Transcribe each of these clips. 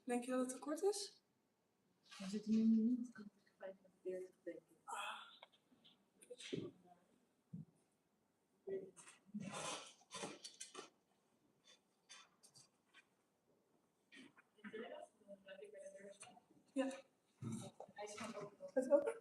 Denk je dat het te kort is? We zitten nu niet 45, denk ik. Ja. Hij is gewoon open. Is het open?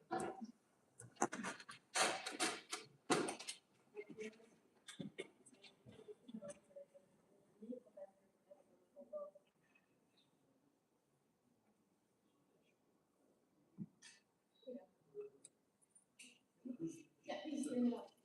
Ja, die is inderdaad.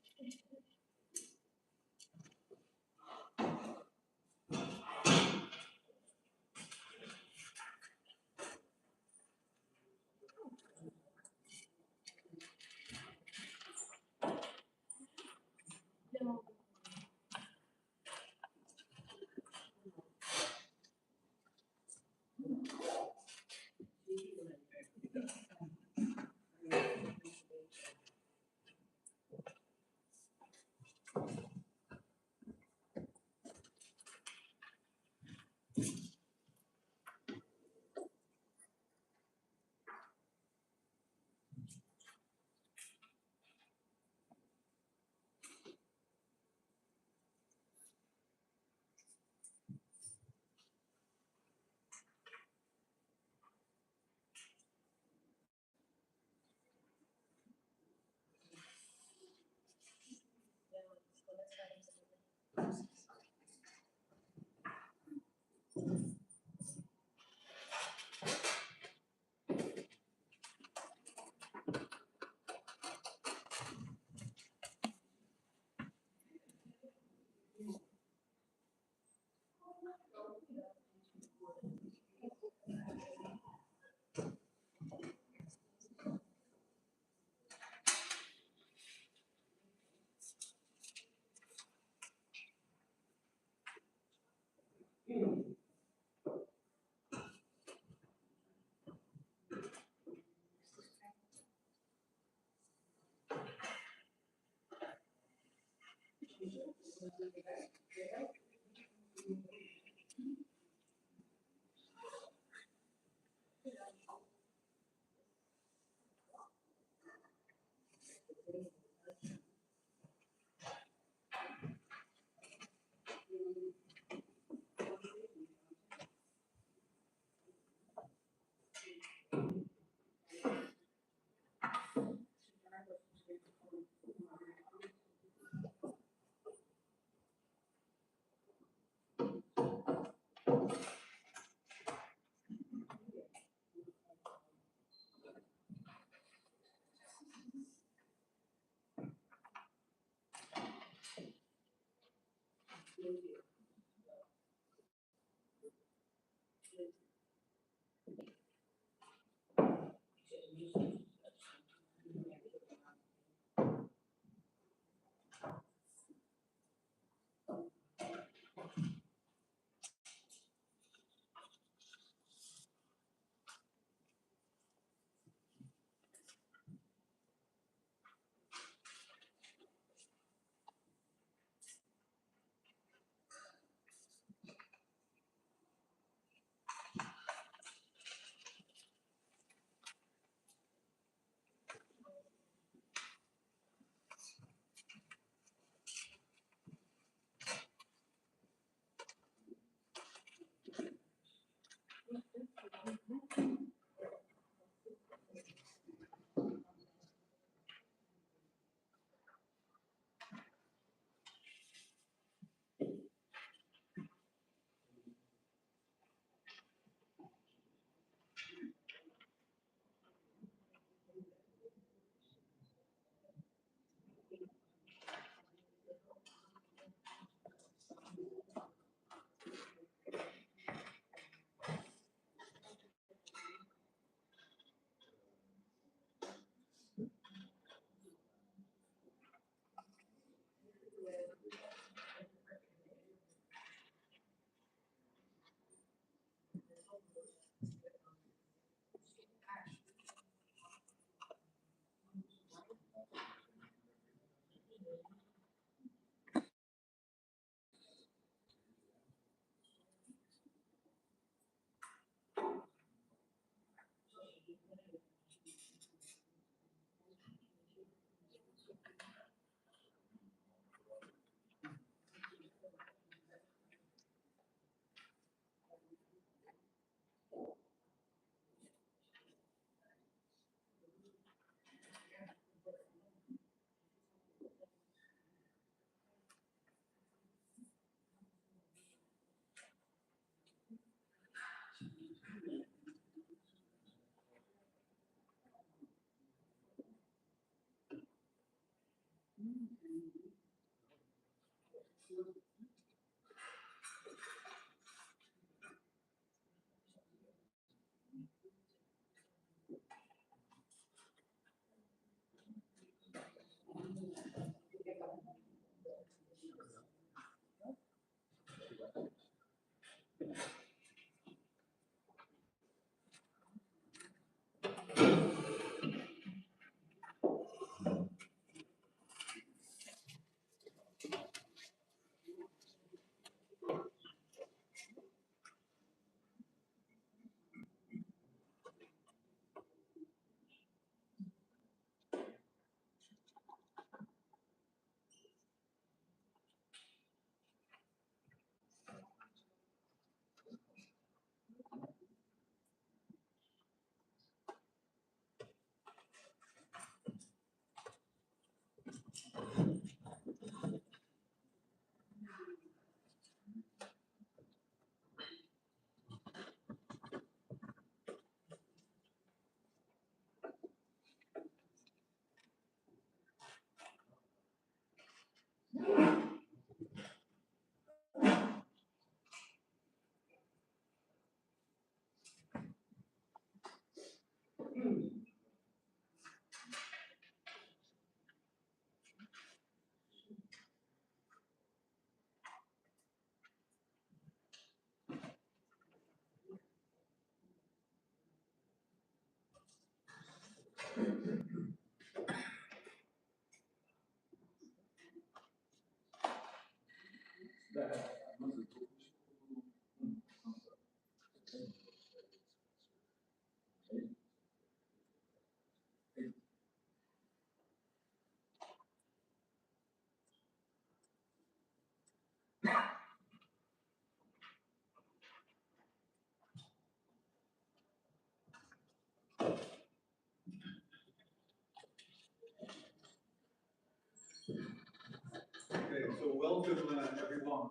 Okay, so welcome everyone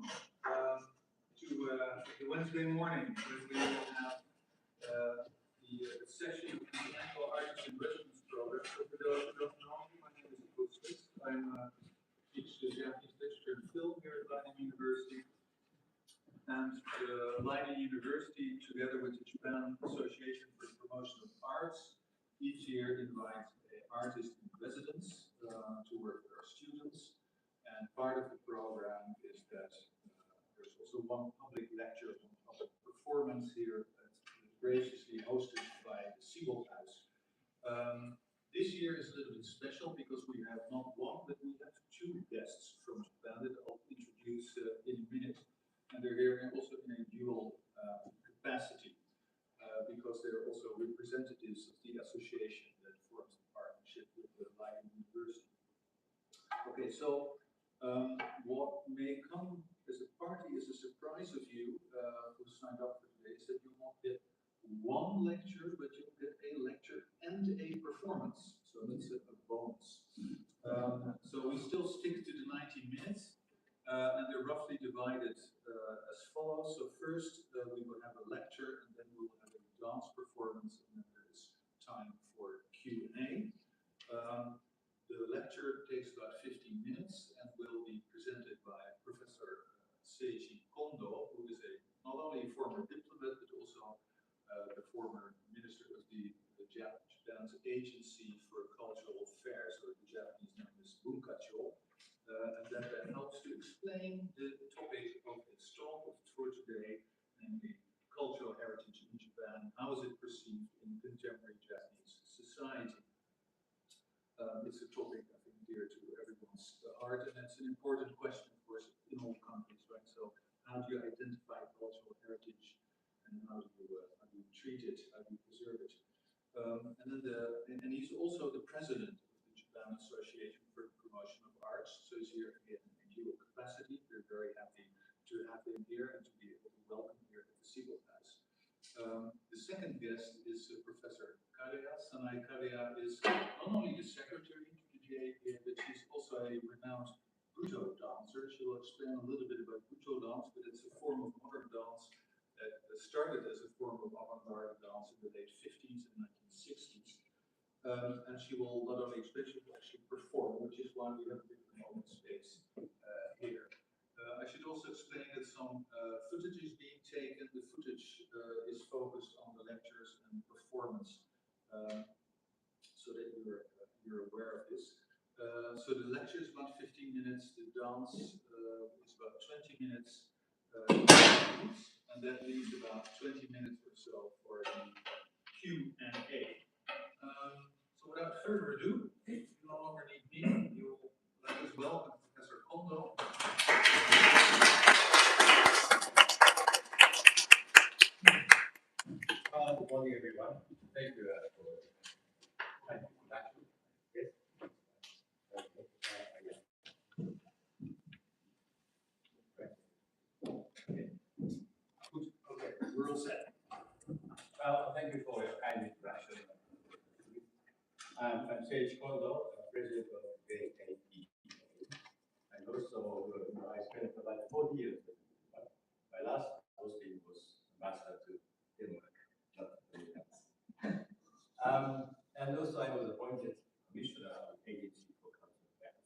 to the Wednesday morning where we will have the session of the annual Artist in Residence program. So for those who don't know me, my name is Butoh. I teach the Japanese literature and film here at Leiden University. And Leiden University, together with the Japan Association for the Promotion of Arts, each year invites an artist in residence to work with our students. And part of the program is that there's also one public lecture, one public performance here that's graciously hosted by the Seiichi House. This year is a little bit special because we have not one, but we have two guests from Japan that I'll introduce in a minute. And they're here also in a dual capacity because they're also representatives of the association that forms the partnership with the Leiden University. Okay, so what may come as a party, as a surprise of you who signed up for today, is that you won't get one lecture, but you'll get a lecture and a performance. So that's a bonus. So we still stick to the 90 minutes, and they're roughly divided as follows. So first we will have a lecture, and then we will have a dance performance, and then there is time for Q&A. The lecture takes about 15 minutes and will be presented by Professor Seiichi, KONDO, who is not only a former diplomat, but also the former minister of Japan's Agency for Cultural Affairs, or the Japanese name is Bunka Cho. And that helps to explain the topic of its talk for today, namely cultural heritage in Japan. How is it perceived in contemporary Japanese society? It's a topic, I think, dear to everyone's heart, and it's an important question, of course, in all countries, right? So, how do you identify cultural heritage, and how do you treat it, how do you preserve it? And he's also the president of the Japan Association for the Promotion of Arts, so he's here again in dual capacity. We're very happy to have him here and to be able to welcome here at the Seiichi House. The second guest is Professor KAGAYA Sanae. KAGAYA is not only the secretary to the JAPA, but she's also a renowned Butoh dancer. She will explain a little bit about Butoh dance, but it's a form of modern dance that started as a form of avant-garde dance in the late 50s and 1960s. And she will not only explain, she will actually perform, which is why we have a bit of moment space here. I should also explain that some footage is being taken. The footage is focused on the lectures and performance, so that you're aware of this. So the lecture is about 15 minutes. The dance is about 20 minutes. And and that leaves about 20 minutes or so for the Q&A. So without further ado, if you no longer need me, you will let us welcome Professor KONDO. Good morning, everyone. Thank you for the introduction. Yes. Okay, we're all set. Well, thank you for your kind introduction. I'm Seiichi, president of JAPA, and also I spent about 4 years. My last posting was master to Denmark. And also I was appointed commissioner of the agency for cultural affairs,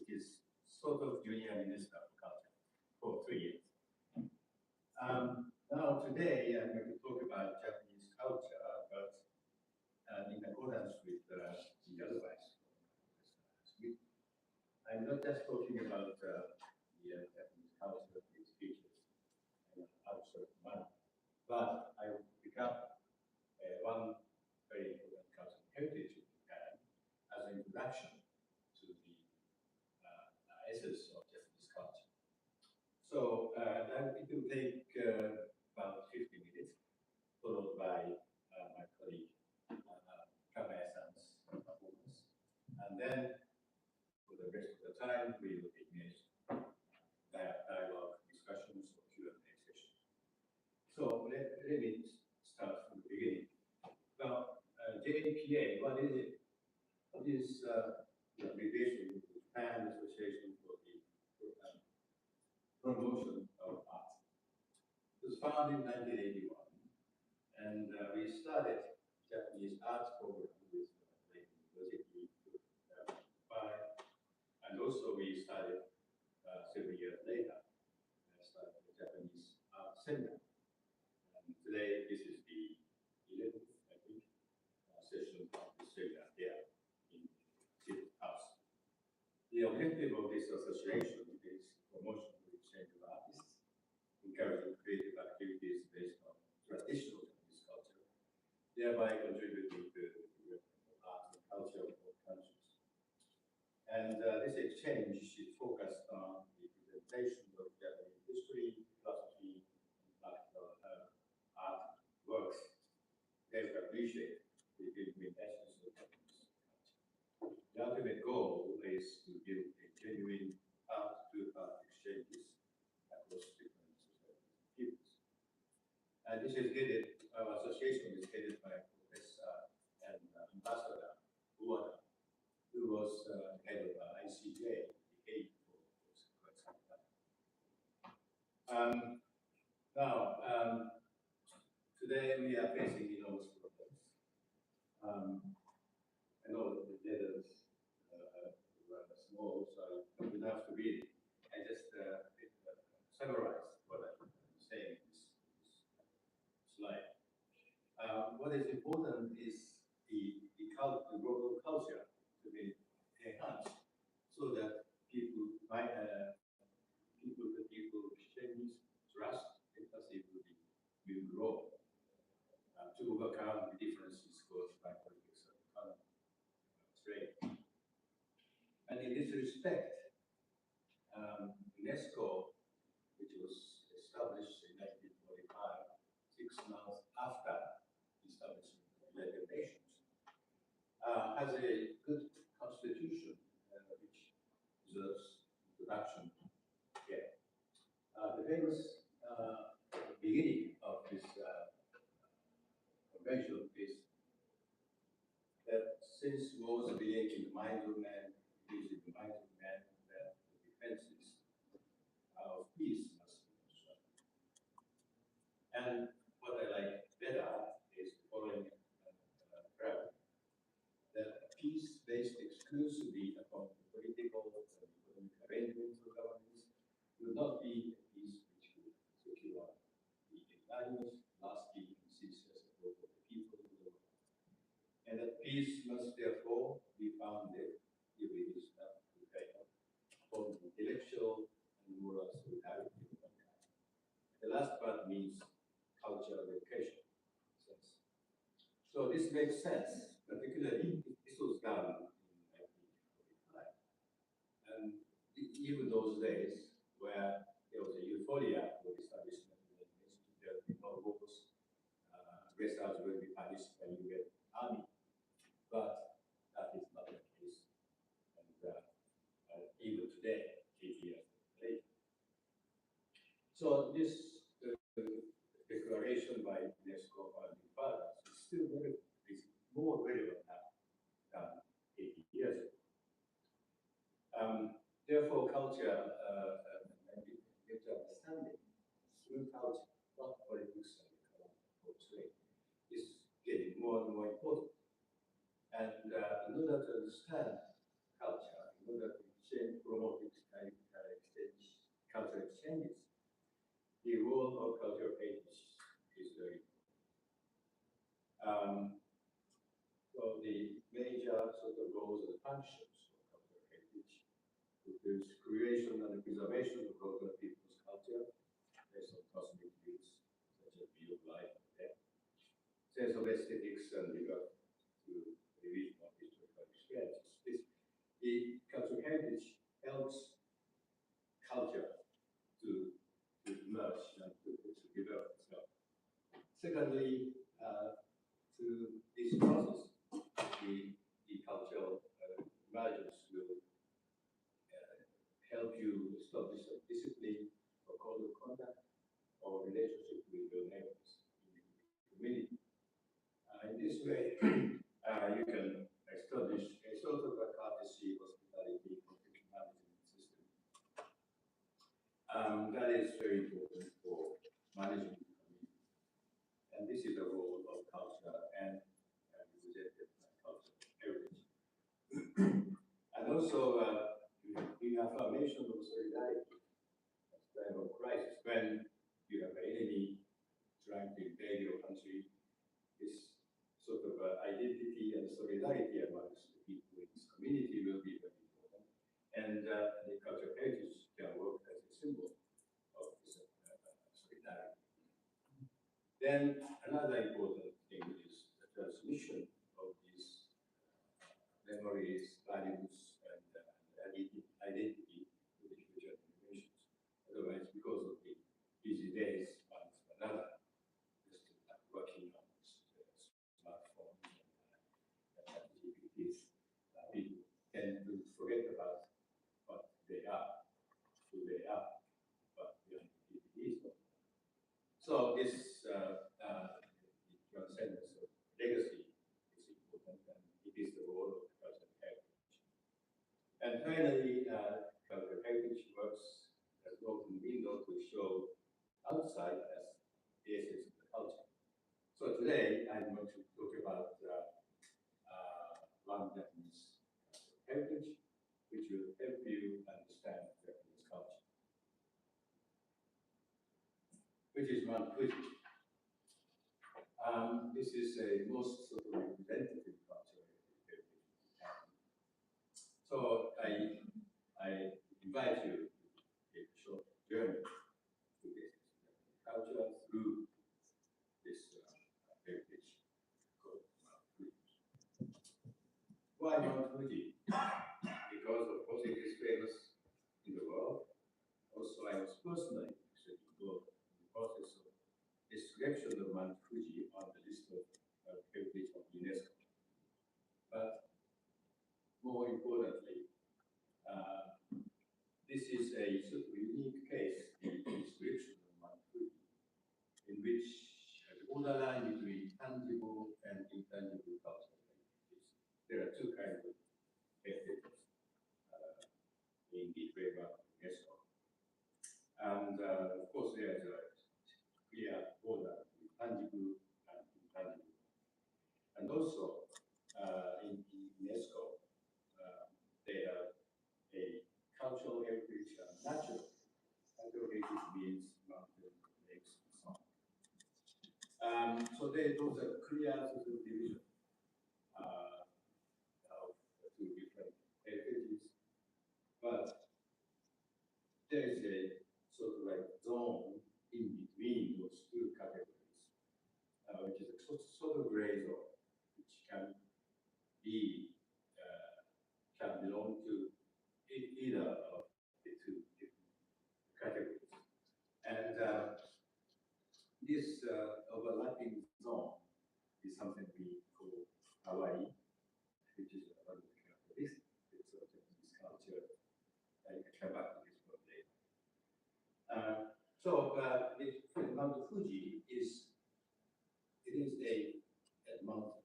which is sort of junior minister for culture for 3 years. Now today I'm going to talk about Japanese culture, but in accordance with the advice. I'm not just talking about the Japanese culture, its features, and abstract manner, but I will pick up one very important cultural heritage of Japan as an introduction to the essence of Japanese culture. So it will take about 50 minutes, followed by my colleague KAGAYA-san's performance. And then for the rest of the time, we will engage dialogue, discussions, or Q&A session. So let me start from the beginning. Well, JAPA, what is it? What is the abbreviation of Japan Association for the Promotion of Art? It was founded in 1981, and we started Japanese arts program with University of and also we started several years later, started the Japanese Art Center. And today, this is the 11th, I think, session of the center here in the house. The objective of this association is promotion of the exchange of artists, encouraging creative activities based on traditional Japanese culture, thereby contributing to the development of art and culture of both countries. And this exchange is focused on the presentation of Japanese history, philosophy, and practical art works. They appreciate the genuine essence of Japanese culture. The ultimate goal is to build a genuine art-to-art exchanges across different societies and peoples. And this is headed, our association is headed by Professor and Ambassador Butoh, who was head of ICJ, the Hague for quite some time. Now, today we are facing enormous problems. I know that the letters are rather small, so I don't have to read it. I just summarize what I'm saying in this slide. What is important is the global culture to be enhanced so that people exchange trust, empathy will grow to overcome the differences caused by politics and economy, trade. And in this respect, UNESCO, which was established in 1945, 6 months after the establishment of the United Nations, has a good constitution which deserves introduction here. The famous beginning of this convention is that since wars begin in the mind of man, it is in the mind of man that the defenses of peace must be constructed. And what I like better is the following paragraph, that peace based exclusively upon the political and economic arrangements of governments will not be a peace which will secure the unanimous, lasting, and sincere support of the people of the world. And that peace must therefore be founded, if it is not prevailed, on intellectual and moral solidarity of mankind. The last part means cultural education. So this makes sense, particularly if this was done in 1945. And even those days where there was a euphoria for the establishment of the institute, there were no rules, wrestlers will be punished when you get army. But that is not the case. And even today, 80 years later. So this declaration by UNESCO founding fathers is still more relevant now than 80 years ago. Therefore, culture and better understanding through culture, not politics and portray, is getting more and more important. And in order to understand culture, in order to promote cultural exchanges, the role of cultural heritage is very important. So the major sort of roles and functions of cultural heritage includes creation and preservation of local people's culture based on cosmic views such as view of life and death, sense of aesthetics and regard to revision of historical experiences. The cultural heritage helps culture to emerge and to develop itself. Secondly, to this process, the cultural emergence will help you establish a discipline or code of conduct or relationship with your neighbors in the community. In this way, you can establish a sort of a courtesy, hospitality, conflict management system. That is very important for managing the community. And this is the role of culture and represented by cultural heritage. And also, the affirmation of solidarity at the time of crisis, when you have an enemy trying to invade your country, this sort of identity and solidarity amongst the people in this community will be very important. And the cultural heritage can work as a symbol of this solidarity. Then another important thing is the transmission of these memories, values, and identity to the future generations. Otherwise, because of the busy days, one after another, just working on smartphones and activities, people tend to forget about what they are, who they are, what the activity is. So this transcendence of legacy is important, and it is the role of cultural heritage. And finally, cultural heritage works as an open window to show outside as the essence of the culture. So today, I'm going to talk about one Japanese heritage, which will help you understand Japanese culture, which is Mount Fuji. This is a most sort of representative cultural heritage in Japan. So I invite you to take a short journey to this culture through this heritage called Mount Fuji. Why Mount Fuji? Because of course it is famous in the world. Also, I was personally actually involved in the process of the selection of Mount Fuji on the list of heritage of UNESCO. But more importantly, this is a sort of unique case in the description of Mount Fuji, in which the borderline between tangible and intangible cultural heritage. There are two kinds of heritage in the framework of UNESCO. And of course, there is a clear border between tangible and intangible. And also, in UNESCO, they have a cultural heritage and natural. Natural heritage means mountains, lakes, and so on. So those are clear sort of division of the two different heritages. But there is a sort of like zone in between grade zone, which can be can belong to either of the two different categories. And this overlapping zone is something we call Hawaii, which is one of the characteristics of Japanese culture. I come back to this one later. Mount Fuji is a mountain.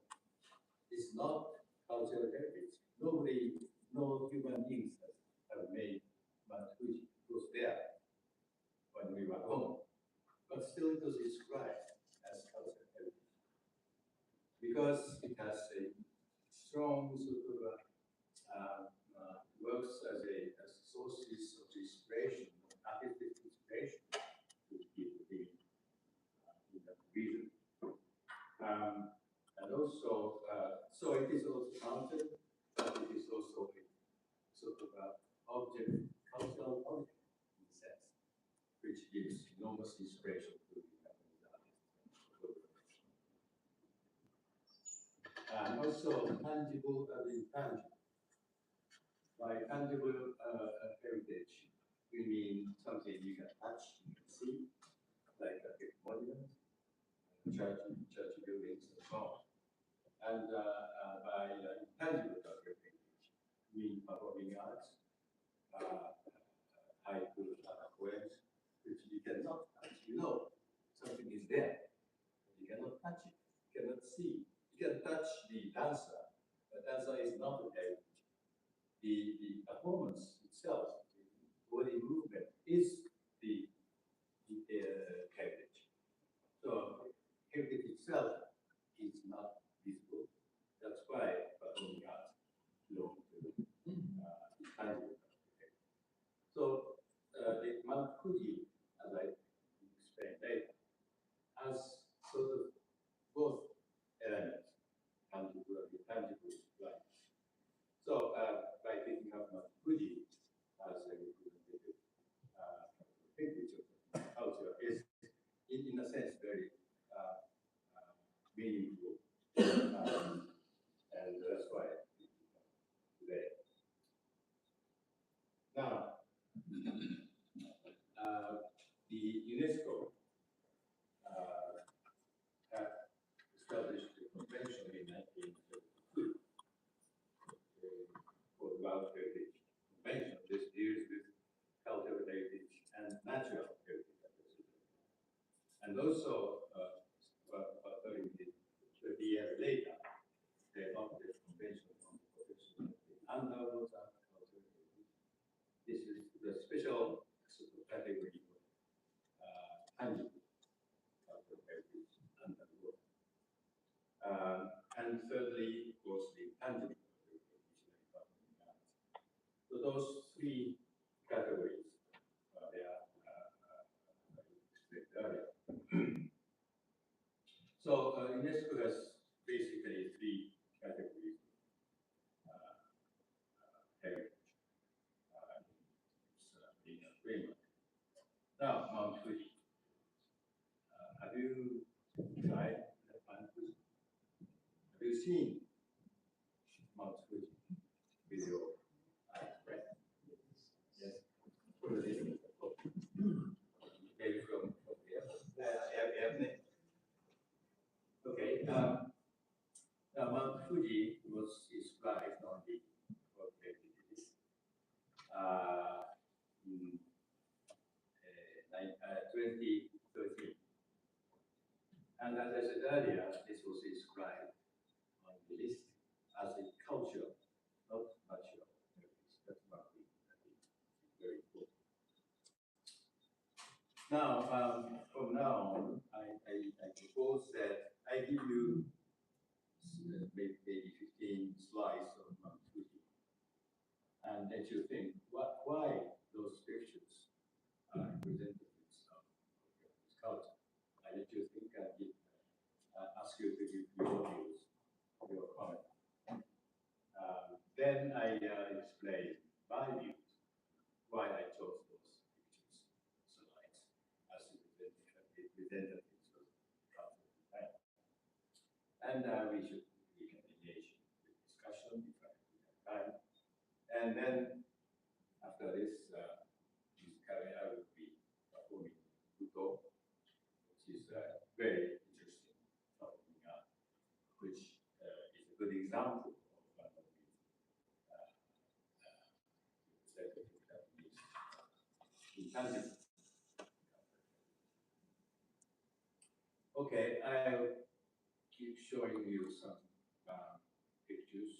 It's not cultural heritage. Nobody, no human beings have made Mount Fuji. It was there when we were home. But still it was described as cultural heritage. Because it has a strong sort of works as sources of inspiration, artistic inspiration to people living in that region. And also, so it is also mountain, but it is also a sort of object, cultural object in a sense, which gives enormous inspiration to the Japanese artists. And also tangible and intangible. By tangible heritage, we mean something you can touch, you can see, like a big monument, church buildings, and so on. And by intangible heritage, we mean performing arts, haiku, poems, which you cannot touch. You know, something is there, but you cannot touch it, you cannot see. You can touch the dancer, but dancer is not a heritage. The performance itself, the body movement, is the heritage. So heritage itself is not visible. That's why performing arts belong to intangible. So the Mount Fuji, as I explained later, has sort of both elements, tangible and intangible, like. So by thinking of Mount Fuji as a representative heritage of culture is, in a sense, very meaningful, and that's why I think today. Now, the UNESCO had established a convention in 1932 for the World Heritage Convention. This deals with cultural heritage and natural heritage. And also, 30 years later, they adopted a convention on the protection of the underwater cultural heritage. This is the special sort of category of tangible cultural heritage underwater. And thirdly, of course, the tangible heritage, so those three categories they are explained earlier. So UNESCO has basically three categories of heritage in a framework. Now, Mount Fuji. Have you tried Mount Fuji? Have you seen Mount Fuji with your eyes, right? Yes. Maybe from the airplane. Okay. Now, Mount Fuji was described on the World Heritage List in 2013. And as I said earlier, this was described on the list as a cultural, not natural heritage. That's what we think is very important. Now, from now on, I propose that I give you maybe 15 slides of Mount Fuji, and let you think why those pictures are representatives of this culture. I let you think and ask you to give your views, your comment. Then I explain my views, why I chose those pictures, slides, as representatives of culture. and we can engage in discussion if I have time. And then after this, Ms. Kagaya will be performing Butoh, which is very interesting performing art, which is a good example of one of the Japanese intangible. Okay, I'll keep showing you some pictures.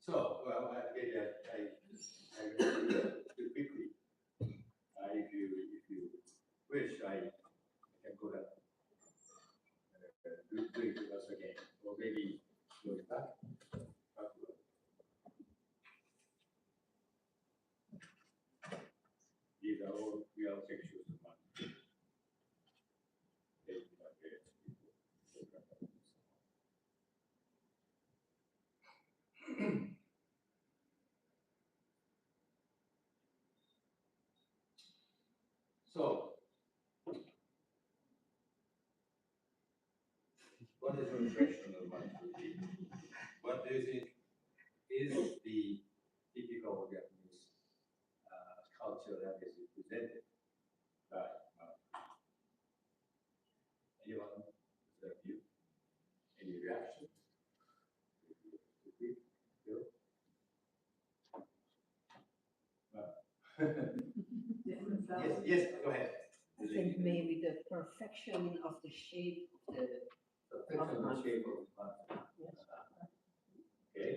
So, well, I too quickly. If you wish, I can go that do it with us again, or maybe go back. These are all real pictures of one. So, what is your impression of one? What do you think is the typical Japanese culture that is represented by anyone observe you? Any reaction? Different Yes, values. yes, go ahead. I think maybe the perfection of the shape of the Perfection of the shape of the plant. Okay.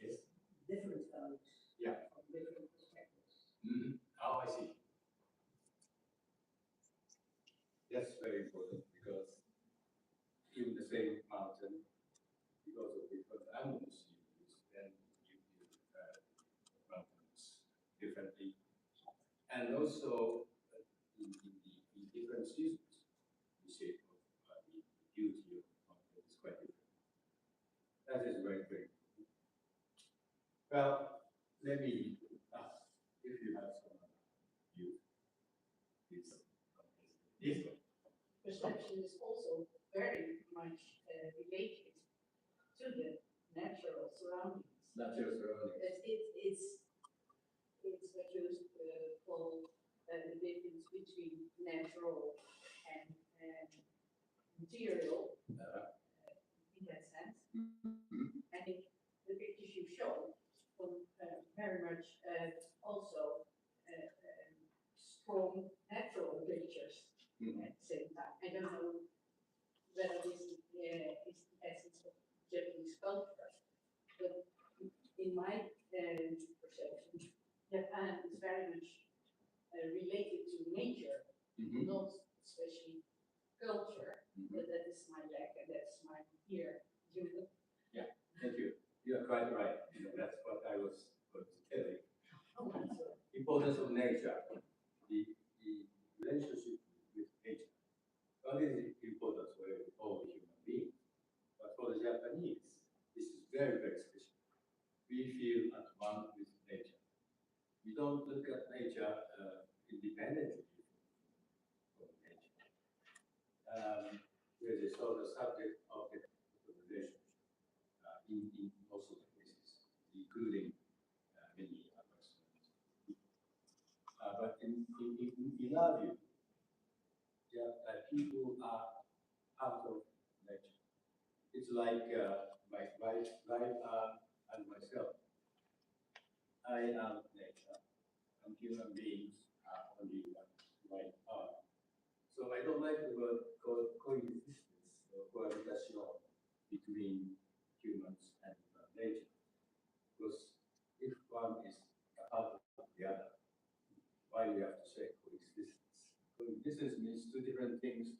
Yes. different values. Yeah. From different perspectives. Oh, I see. That's very important because even the same mountain, because of different animals you use, then you mountains differently. And also in different seasons, the shape of the beauty of the mountain is quite different. That is very, very important. Well, let me ask if you have some view. Please. Yes. Perception is also very much related to the natural surroundings. Natural surroundings. It's what you call the difference between natural and material in that sense. I think the pictures you show very much also strong natural pictures at the same time. I don't know whether this is the essence of Japanese culture, but in my perception, Japan is very much related to nature, not especially culture. But that is my lack, and that's my fear. Yeah, thank you. You are quite right. That's what I was going to tell you. Oh, that's right. Importance of nature, the relationship with nature. What is important for all human beings? But for the Japanese, this is very, very special. We feel at one with nature. We don't look at nature independently from nature. There is also the subject of the relationship in most of the cases, including many others. But in our view, people are part of nature. It's like my wife and myself. I am nature, and human beings are only one part. So I don't like the word coexistence or cohabitation between humans and nature, because if one is a part of the other, why do we have to say coexistence? Coexistence means two different things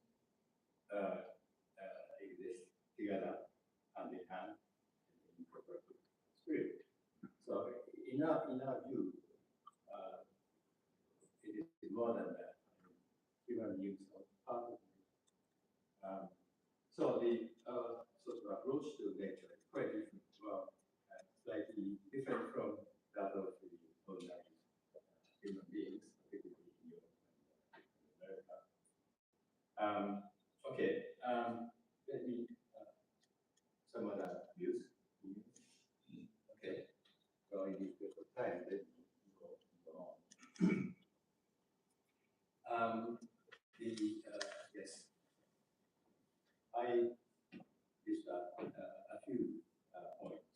exist together, hand in hand, in proper spirit. So in our view, it is more than that. Human beings are part of it. So the sort of approach to nature is quite different, well, slightly different from that of the ordinary human beings, particularly in Europe and America. Okay, let me some other views. Okay, so in this bit of time, let me go on. Yes, I list a few points.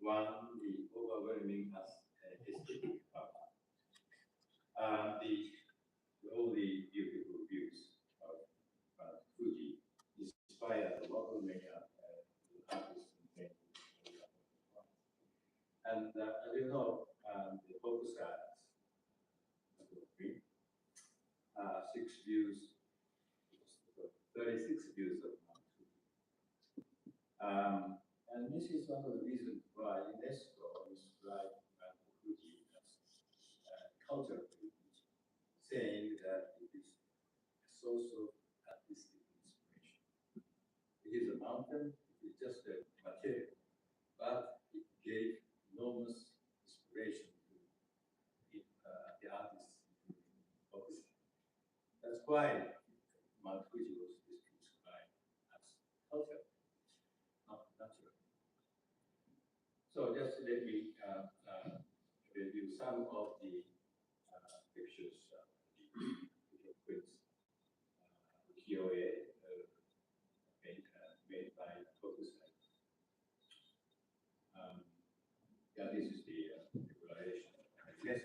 One, the overwhelming aesthetic power. All the beautiful views of Fuji inspired a lot of many artists and painters. And as you know, the focus arts, 6 views, 36 views of Mount Fuji. And this is one of the reasons why UNESCO described Mount Fuji as cultural heritage, saying that it is a source of artistic inspiration. It is a mountain, it is just a material, but it gave enormous inspiration to the artists in focus. That's why Mount Fuji was described as cultural, not natural. So just let me review some of the pictures, prints, KONDO made by focus. Yeah, this is the declaration. Yes.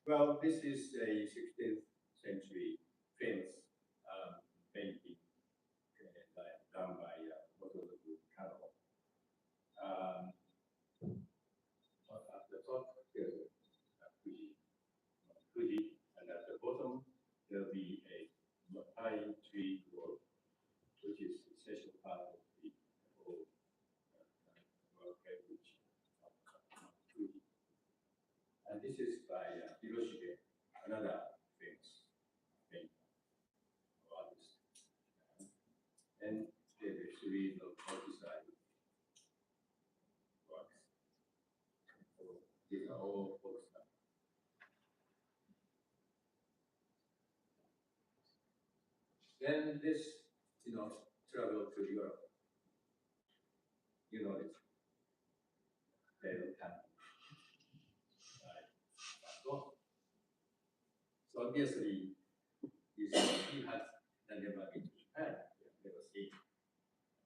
Well, this is a 16th century famous painting done by Butoh. At the top, there's Fuji, and at the bottom, there'll be a pine tree grove, which is an essential part of the whole world heritage of Fuji. And this is by Hiroshige, another famous painter or artist. And there's a series of multi-side works. So these are all focus. Then this, travel to Europe. You know it. Little country. Right. So obviously, he has never been to Japan. He has never seen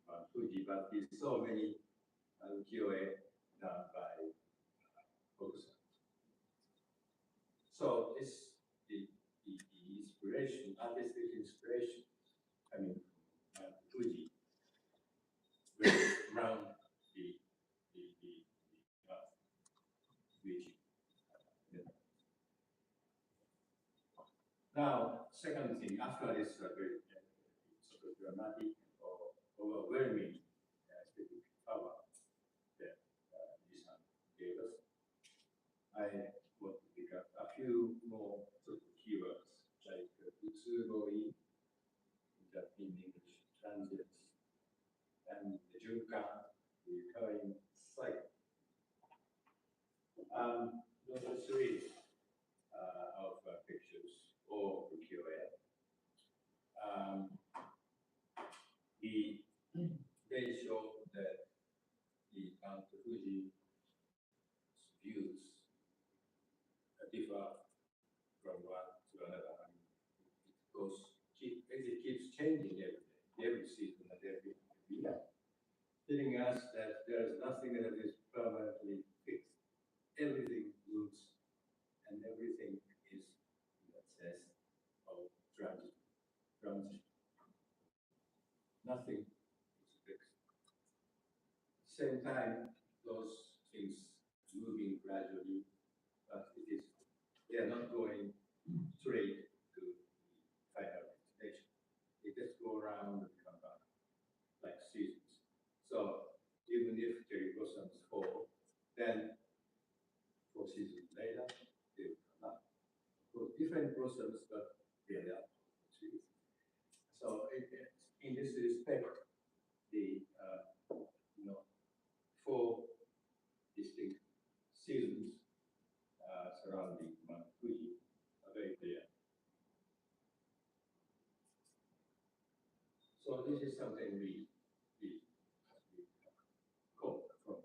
Mount Fuji, but he saw many ukiyo-e done by focus. So this the inspiration, artistic inspiration coming from Fuji around the region. Now, second thing, after this very sort of dramatic or overwhelming aesthetic power that this gave us, I want to pick up a few more sort of keywords like utsugoi, in English, transience, and the junkan, the recurring cycle. Those are 3 of pictures or ukiyo-e. They show that the Mount Fuji views differ from one to another. I mean, it keeps changing every season and every year, telling us that there is nothing that is permanently fixed. Everything moves, and everything is, in that sense, of transition. Nothing is fixed. At the same time, those things moving gradually, but they are not going straight to the final destination. They just go around and come back like seasons. in this respect, the four distinct seasons surrounding Mount Fuji are very clear. So this is something we caught from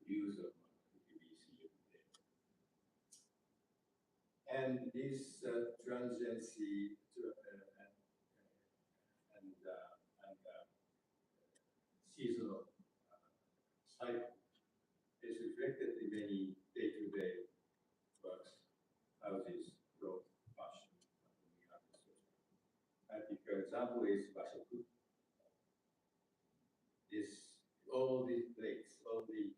views of Mount Fuji BC and this transiency and seasonal cycle is reflected in many day-to-day works, houses, road, fashion, and many others. I think an example is Bashoku. All these plates, all the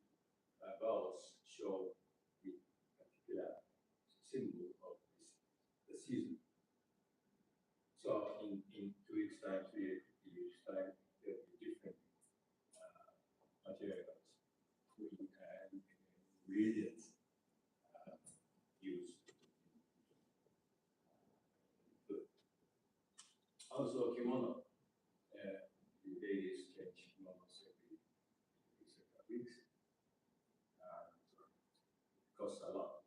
balls show the particular symbol of the season. So in 2 weeks' time, 3 weeks' time, there will be different materials, ingredients used. Also, kimono. The ladies change kimonos every several weeks. It costs a lot.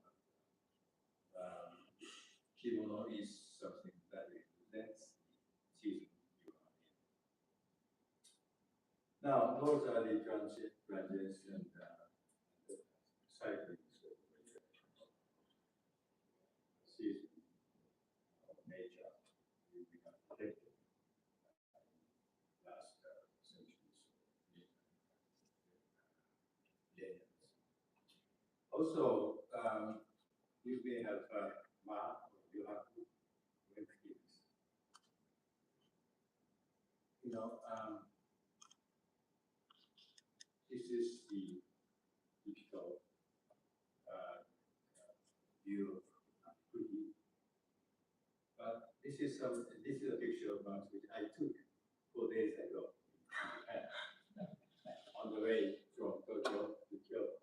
Kimono is something that represents the season you are in. Now, those are the transients and cycling season of nature we have detected last centuries. Also, you may have ma or yohaku entities. This is the typical view of Fuji. But this is a picture of Mount Fuji I took 4 days ago on the way from Tokyo to Kyoto.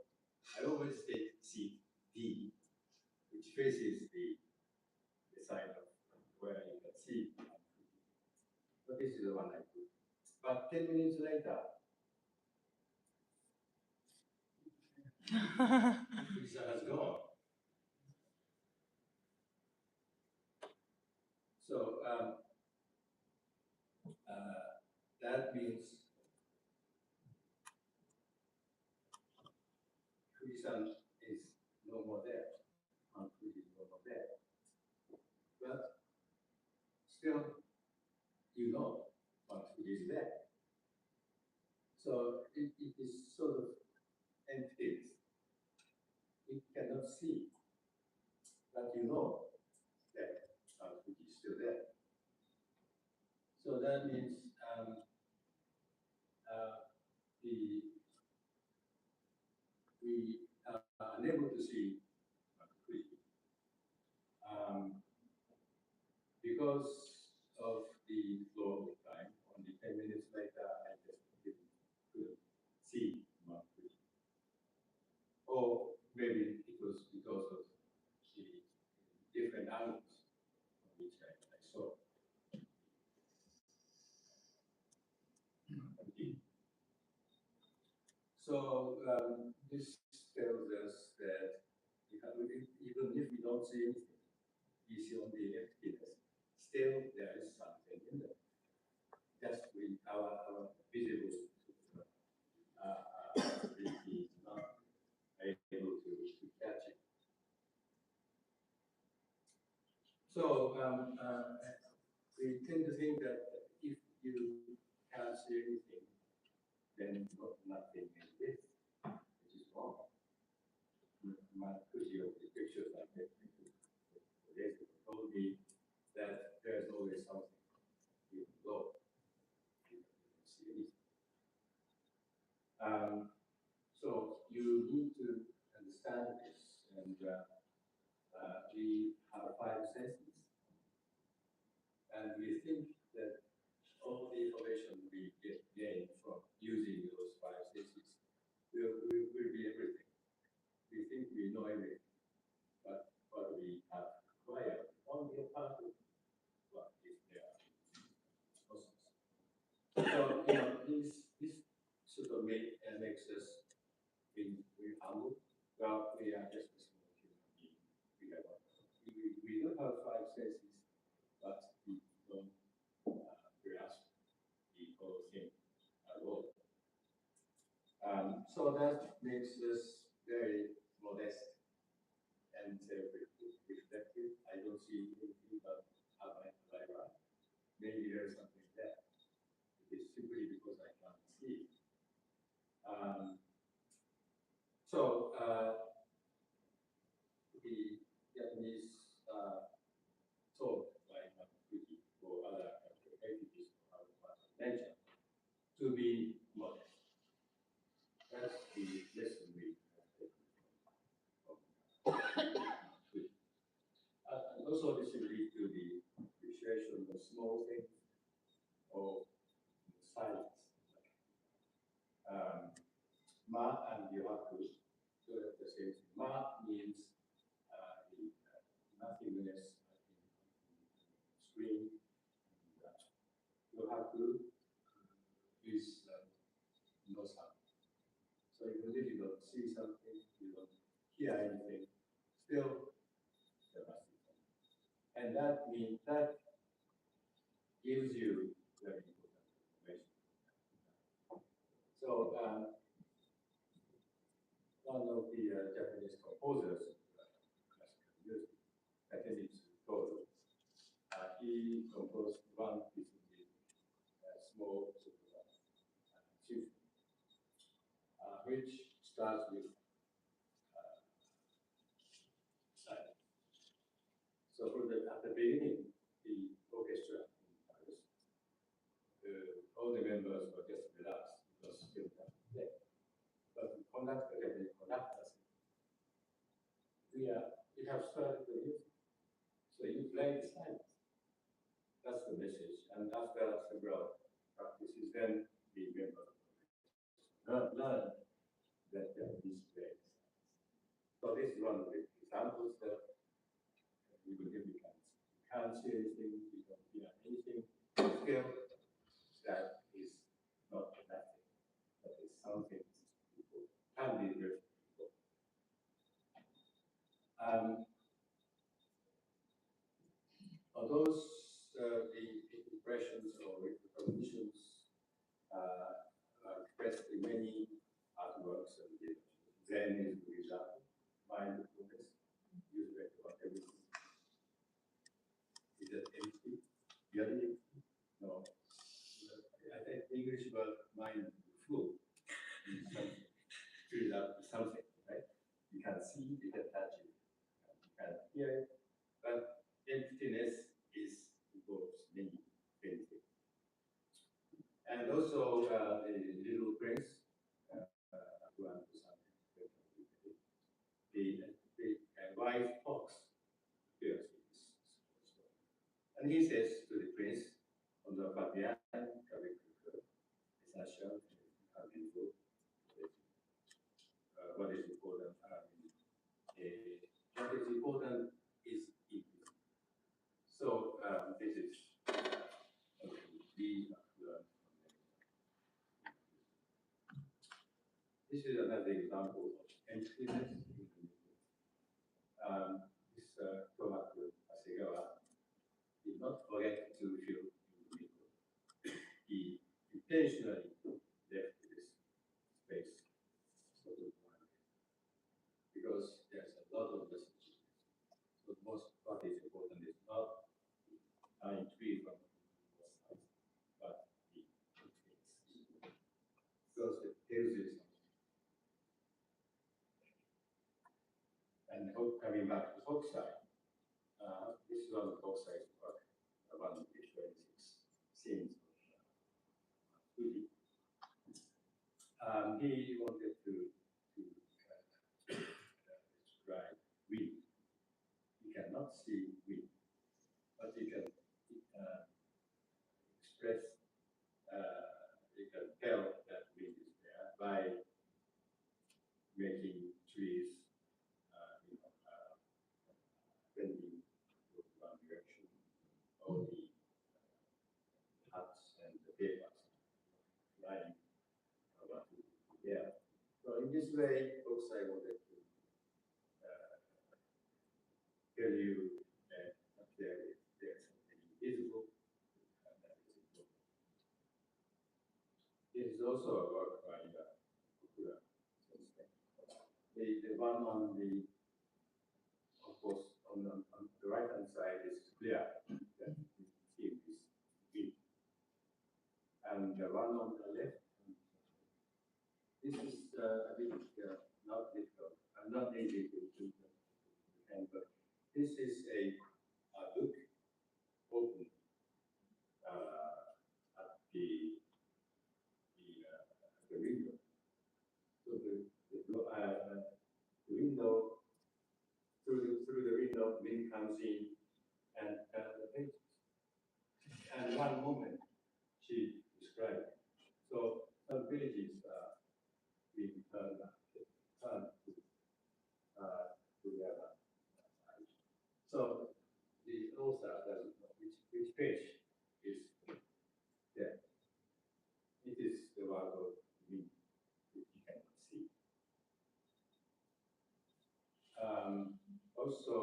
I always take seat D, which faces the side of where you can see Mount Fuji. So this is the one I took. But 10 minutes later, Fuji has gone. So that means Fuji-san is no more there. Mount Fuji is no more there. But still, Mount Fuji is there. So it is sort of empty. It cannot see, but that Mount Fuji is still there. So that means we are unable to see Mount Fuji because of the flow of time. Only 10 minutes later, I just couldn't see Mount Fuji. Or maybe it was because of the different angles from which I saw. So this tells us that even if we don't see anything, we see only emptiness, still there is something in there. Just with our visible ability is not able to catch it. So we tend to think that if you can't see anything, then nothing exists, which is wrong. My Fuji of the pictures I made told me that there is always something you can go. You can see anything. So you need to understand this, and we have 5 senses, and we think that all the information we gain from using those 5 senses will be everything. We think we know everything, but what we have acquired only a part of what is there. Also, that makes us very modest and self-reflective. I don't see anything but how I right. Maybe there's something there. It is simply because I can't see. The Japanese taught by Fuji or other entities of nature to be modest. That's the lesson we have taken from Fuji. And also this will lead to the appreciation of small things or silence. Ma and Yohaku, so that the same thing. Ma means the nothingness in screen. Yohaku is no sound. So even if you don't see something, you don't hear anything, still there must be something. And that means that gives you very important information. So one of the Japanese composers of classical music, Butoh, he composed one piece of music, a small sort of symphony, which starts with silence. So at the beginning, the orchestra in Paris, all the members were just relaxed because still time to play. But the Japanese conductor said, we have started the music, so you play the silence. That's the message. And after several practices, then the members learn that Japanese play the silence. So this is one of the examples that even if you can't see anything, you don't hear anything, still that is not nothing. That is something people can be very people. Those the impressions or recognitions are expressed in many artworks and Zen is the result, mindfulness, use it about everything. Is that empty? Really empty? No. I think English word mind full is something. Filled up with something, right? You can see, you can touch it, you can hear it, but emptiness involves many things. And also the little prince, the wise fox appears in this story. And he says to the prince, on the Fabian, what is important? What is important is equal. So this is this is another example of emptiness. This Tomaku Asegawa did not forget to fill in the middle. He intentionally left this space because there's a lot of messages. So most what is important is not the tree from both sides, but the space. Because it tells you something. And coming back to Hokusai, this is one of Hokusai's work, one of the 26 scenes of Fuji. He wanted to describe wind. You cannot see wind, but you can express, you can tell that wind is there by making trees bending to one direction, all the huts and the papers flying about the air. So in this way, Hokusai wanted to tell you that there is something invisible and that is important. This is also a work by Okura. So the one on the, of course, on the right-hand side is clear that the theme is wind. And the one on the left, this is a bit not difficult, not easy to understand, but this is a book open at the window. So the window, through the window, wind comes in and the pages. And one moment she described. So some pages are being turned to the other side. So the author doesn't know which page is there. It is the work of wind, which you cannot see. Also,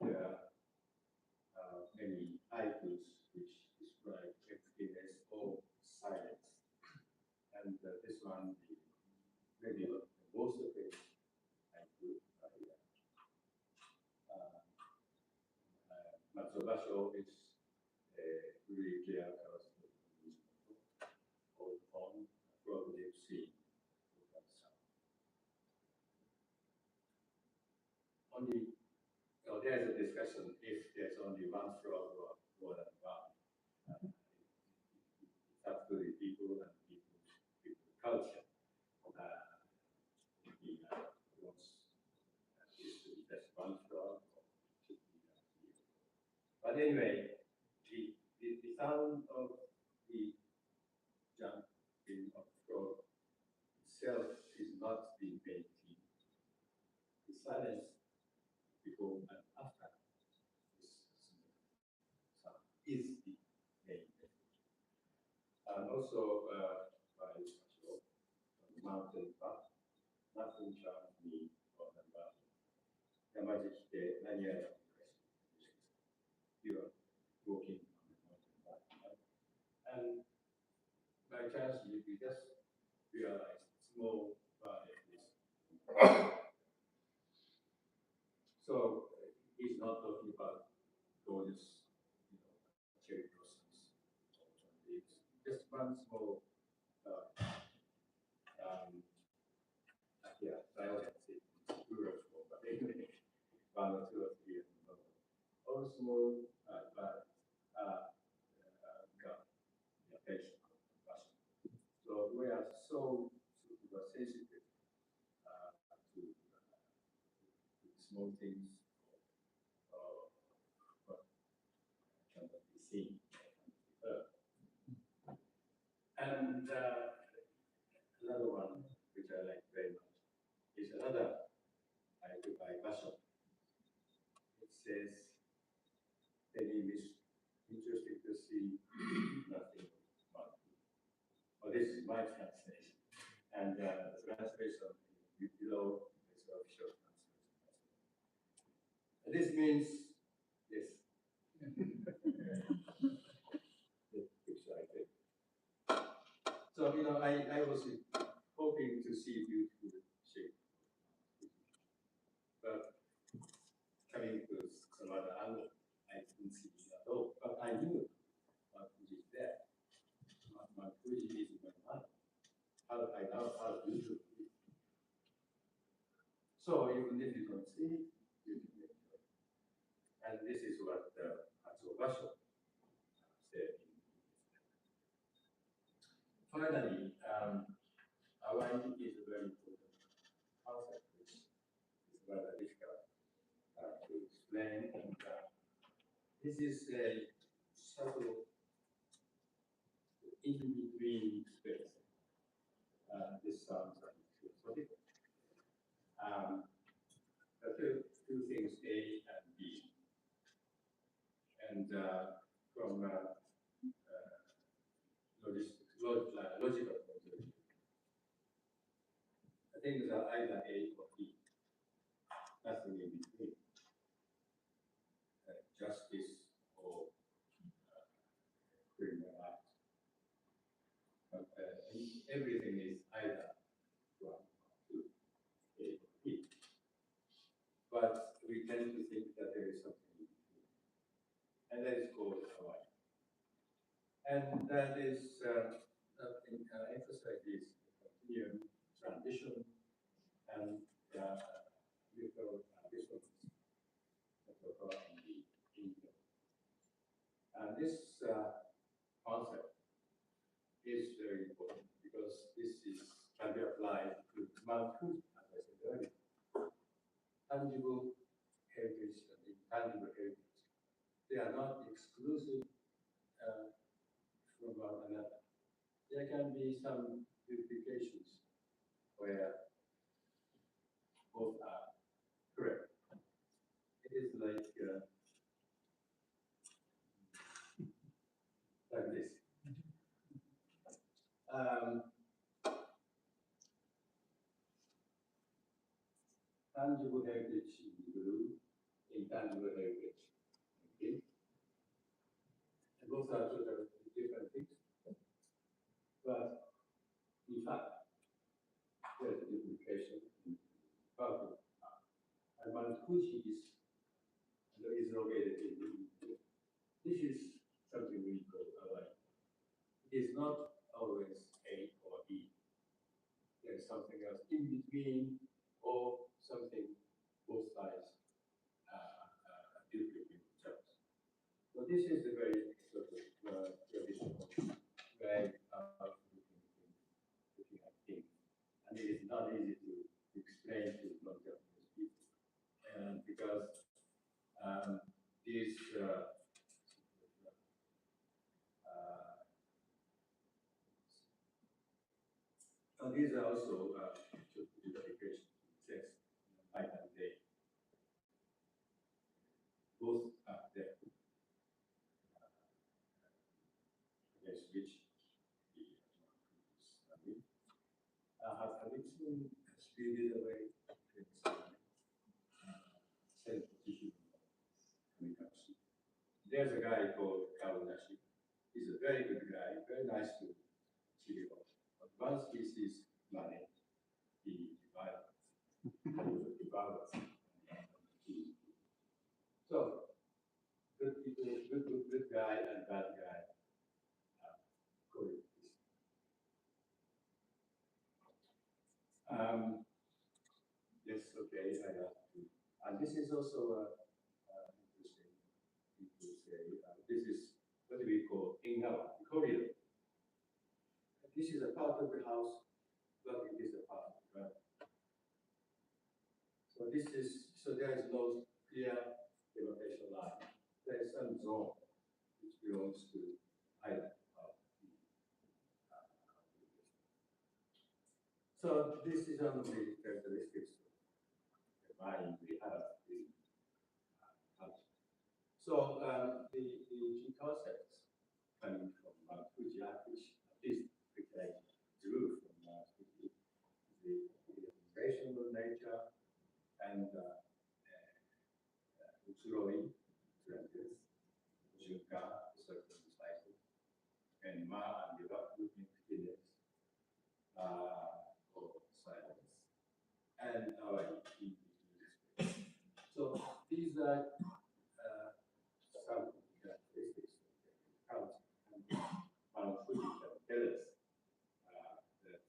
there are many haikus which describe emptiness or silence. And this one, maybe not the most of it, haiku by Matsubasho is really clear on from the sea. Only, there's a discussion if there's only one frog or more than one. It's up to the people and people's culture. Maybe wants this to be just one frog or should be three. But anyway, the sound of the jumping of frog itself is not the main theme. The silence before and after this sound is the main message. And also by Butoh, on the mountain path, nothing charms me more than that. Yamajiki nani ya you are walking on the mountain path, right? And by chance you just realize small valley is. So he's not talking about gorgeous, cherry blossoms. It's just one small, yeah, silence. It's plural form, but anyway, one or two or three. All small, but got the attention of compassion. So we are so sensitive to small things what cannot be seen, heard. And another one which I like very much is another haiku by Butoh. It says, "Very interesting to see nothing but." Well, this is my translation, and the translation below is the official translation. This means this. Excited. So I was hoping to see beautiful shape, but coming to some other angle, I didn't see it at all. But I knew Mount Fuji is there. Mount Fuji is in my mind. I know how beautiful it is. So even if you don't see it, you can enjoy it. And this is what Butoh said. Finally, Hawaii is a very important concept, which is rather difficult to explain. And, this is a subtle in-between space. This sounds like philosophical. There are two things, A and B. And from logical point of view, I think these are either A or B, nothing in between. Justice or criminal act. But everything is either one or two. And that is emphasizes continuum, transition, and mutual dissonance that occur in the individual. And this concept is very important because this can be applied to multiple, as I said earlier, tangible heritage and intangible heritage. They are not exclusive from one another. There can be some duplications where both are correct. It is like this. Tangible heritage in blue, intangible heritage in pink. And both are totally different things. But in fact, there's a duplication in purple. And Manchukuji is located in blue. This is something we call alike. It is not always A or E. There is something else in between, or something both sides duplicate themselves. So this is a very sort of traditional way of looking at things. And it is not easy to explain to non-Japanese people. And because these these are also duplications in sex, night and day. Both are there. Against which the study has Nixon speeded away self-tissue communication. There's a guy called Kawadashi. He's a very good guy, very nice to Chile. But once he sees money, he devours. So, good people, good guy and bad guy coexist. Yes, okay, I have to. And this is also interesting thing to say. This is what we call in-house corridor. This is a part of the house, but it is a part of the garden. So there is no clear demarcation line. There is some zone which belongs to either of the So this is one of the characteristics of the mind we have in culture. So the key concepts coming from Fujian, which at least I drew from the organization of nature and Utsuroi, transit, Junka, certain cycle, and Ma and development experience, or silence, and our So these are some characteristics of the culture, and Fuji can tell us that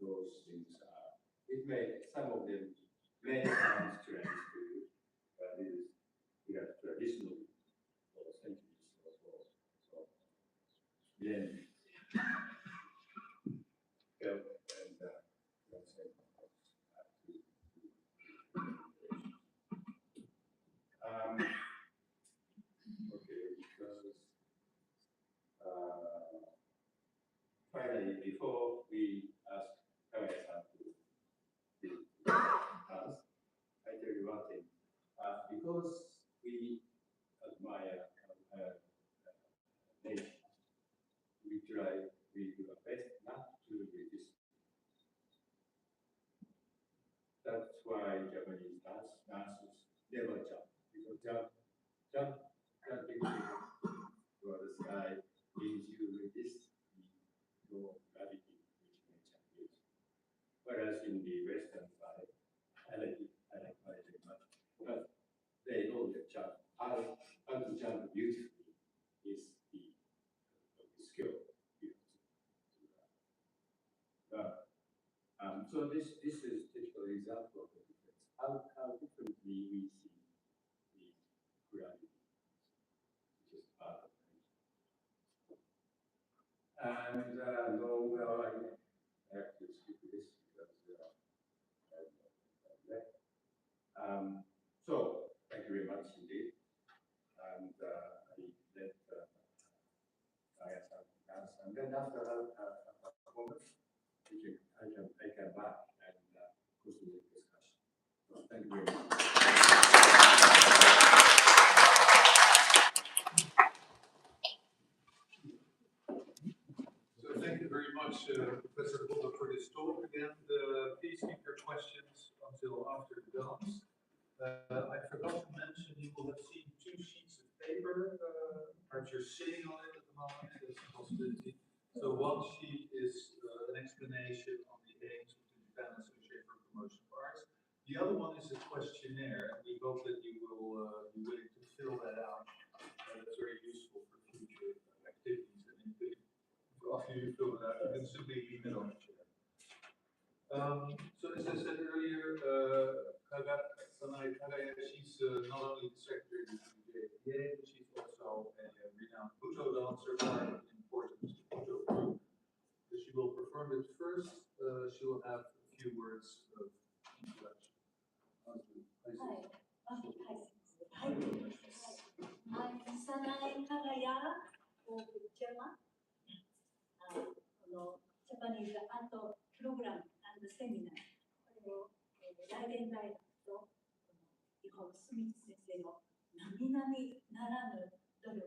those things are. It may some of them may sound strange to you, but it is we have traditional for centuries or so. Then finally, before we ask Kagaya-san to visit us, I tell you one thing. Because we admire nature, we do our best not to resist. That's why Japanese dancers never jump. Because jumping toward the sky means you resist the gravity which nature gives. Whereas in the Western side, I like very much. But they know that how to jump beautifully is the So this is typical example of the difference. How differently we see the gravity, which is part of nature. And no, well, I have to skip this because so thank you very much indeed. And I let and then after a moment, I can back and continue the discussion. So thank you very much. So thank you very much, Professor Butoh, for this talk. Again, please keep your questions until after the dance. I forgot to mention you will have seen 2 sheets of paper. Perhaps you're sitting on it at the moment. There's a possibility. So one sheet is an explanation on the aims of the Japan Association for Promotion of Arts. The other one is a questionnaire, and we hope that you will be willing to fill that out. That's very useful for future activities. And after you fill it out, you can simply leave it on the chair. So as I said earlier, KAGAYA Sanae, she's not only the secretary of the JAPA, but she's also a renowned Butoh dancer, part of an important Butoh group. So she will perform it first. She will have a few words of introduction. I'm Sanae KAGAYA, chairman. Japanese art program and seminar. これをライデン大学と日本スミス先生の並々ならぬ努力、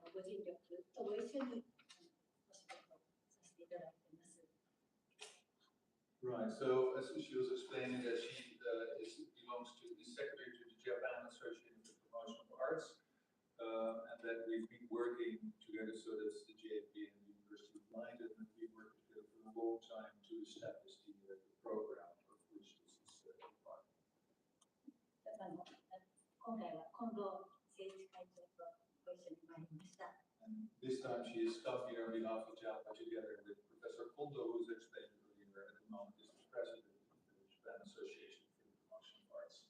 ご尽力とご一緒にお仕事させていただいています。Right. So as she was explaining, that she belongs to the secretary to the Japan Association for Promotion of Arts, and that we've been working together. So that's the JAPA and the University of Leiden, and we worked together for a long time to establish the program of which this is part. 今回は近藤誠一会長とご一緒に参りました。And this time she is come here on behalf of JAPA together with Professor KONDO, who is explained earlier. At the moment is the president of the Japan Association for the Promotion of Arts.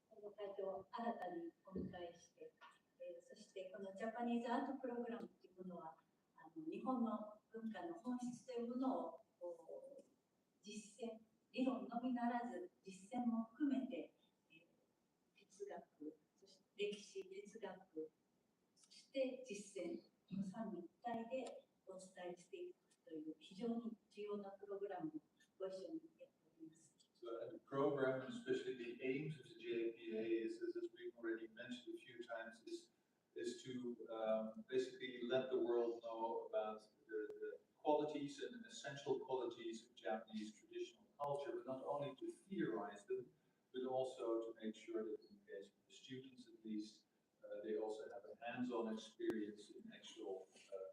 この会長を新たにお迎えして、そしてこのジャパニーズアートプログラムというものは日本の文化の本質というものを実践、理論のみならず実践も含めて哲学、そして歴史、哲学、そして実践の三位一体でお伝えしていくという非常に重要なプログラムをご一緒にやっております。So the program, especially the aims of the JAPA, is, as we've already mentioned a few times, is to basically let the world know about the qualities and essential qualities of Japanese traditional culture, but not only to theorize them, but also to make sure that in the case of the students at least, they also have a hands-on experience in actual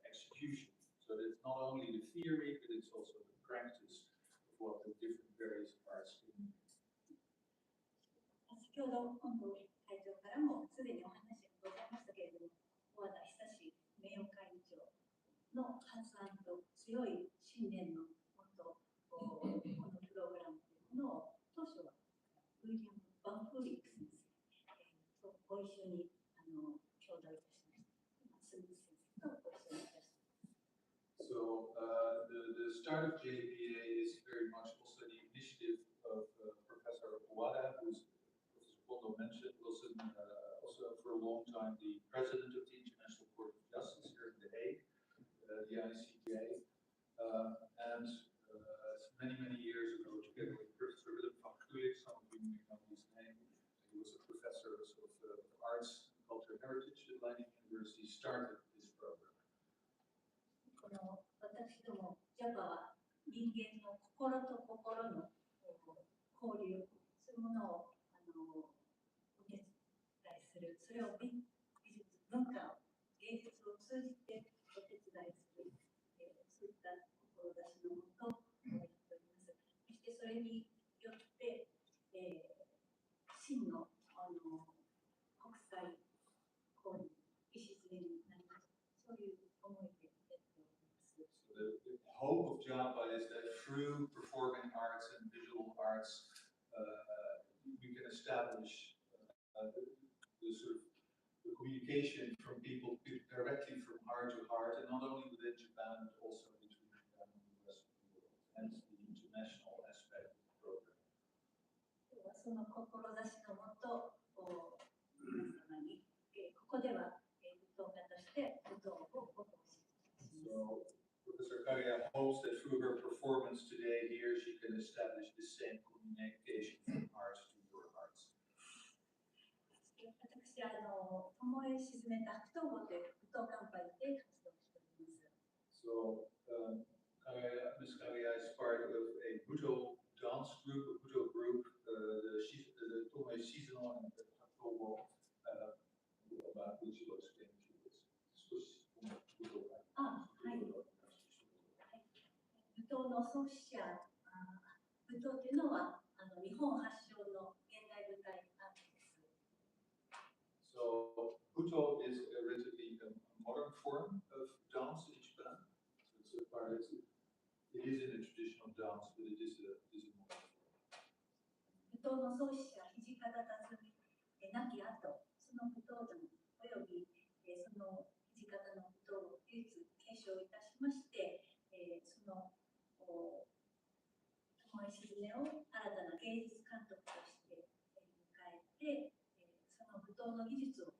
execution. So that it's not only the theory, but it's also the practice of what the different various arts can mean. 先ほど近藤会長からもすでにお話がございましたけれども、小和田久名誉会長の発案と強い信念のもと、このプログラムというものを当初はウィリアム・バンフリーク先生とご一緒に共同いたしました。スミス先生とご一緒にいたしました。So the start of JAPA is very much also the initiative of Professor Owada, who Professor KONDO mentioned, was also for a long time the president of the International Court of Justice here in The Hague, the ICJ, and many years ago, together with Professor Willem van Gulik, some of you may know his name, he was a professor of arts and cultural heritage at Leiden University, started this program. この私ども JAPA は人間の心と心の交流、そういうものをお手伝いする、それを美術、文化、芸術を通じてお手伝いする、そういった志のもとやっております。そしてそれによって、真の国際交流、礎になります。そういう思いでやっております。The hope of JAPA is that through performing arts communication from people directly from heart to heart, and not only within Japan, but also between Japan and the rest of the world, hence the international aspect of the program. その志のもと、皆様に、ここでは舞踏家として舞踏をご奉仕します。So Professor Kagaya hopes that through her performance today here, she can establish the same communication from heart to your hearts. 私、友恵しづねと白桃房という舞踏乾杯で活動しております。So Ms. Kagaya is part of a Butoh dance group, a Butoh group, the TOMOE seasonal and the October, about which you will explain a few words. はい。舞踏の創始者、舞踏というのは日本発祥の現代舞台アートです。So Butoh is originally a modern form of dance in Japan. So it's a part. It is in a traditional dance, but it is a modern form. 舞踏の創始者、土方辰巳亡き後、その舞踏団およびその土方の舞踏を唯一継承いたしまして、その友恵しづねを新たな芸術監督として迎えて、その舞踏の技術を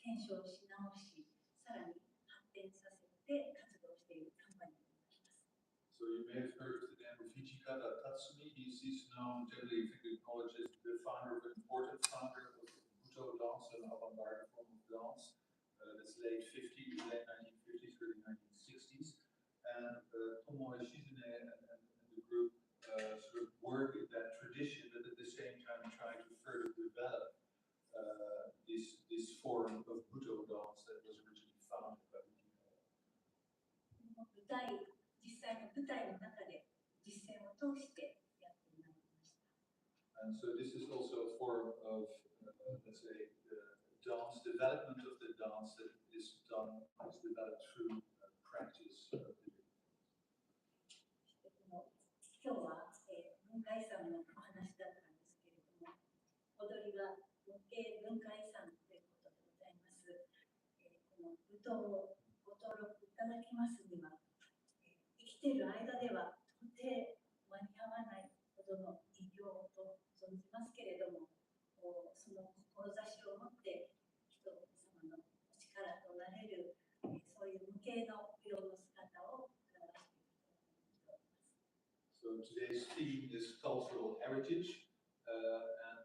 検証し直し、さらに発展させて活動しているカンパニーになります。So you may have heard of the name of Hijikata Tatsumi. He's known generally acknowledged as the founder of an important founder of Butoh dance, an avant-garde form of dance. That's late 1950s, early 1960s. And Tomoe Shizune and the group sort of work in that tradition, but at the same time try to further develop this form of Butoh dance that was originally founded by Hijikata. 実際の舞台の中で実践を通してやってまいりました。And so this is also a form of, let's say, dance development of the dance that is developed through practice. 今日は、文化遺産のお話だったんですけれども、踊りは無形文化遺産ということでございます。この舞踏をご登録いただきますには、生きている間では到底間に合わないほどの偉業と存じますけれども、その志を持って人様のお力となれる、そういう無形の舞踊の姿を表していると思っております。So today's theme is cultural heritage, and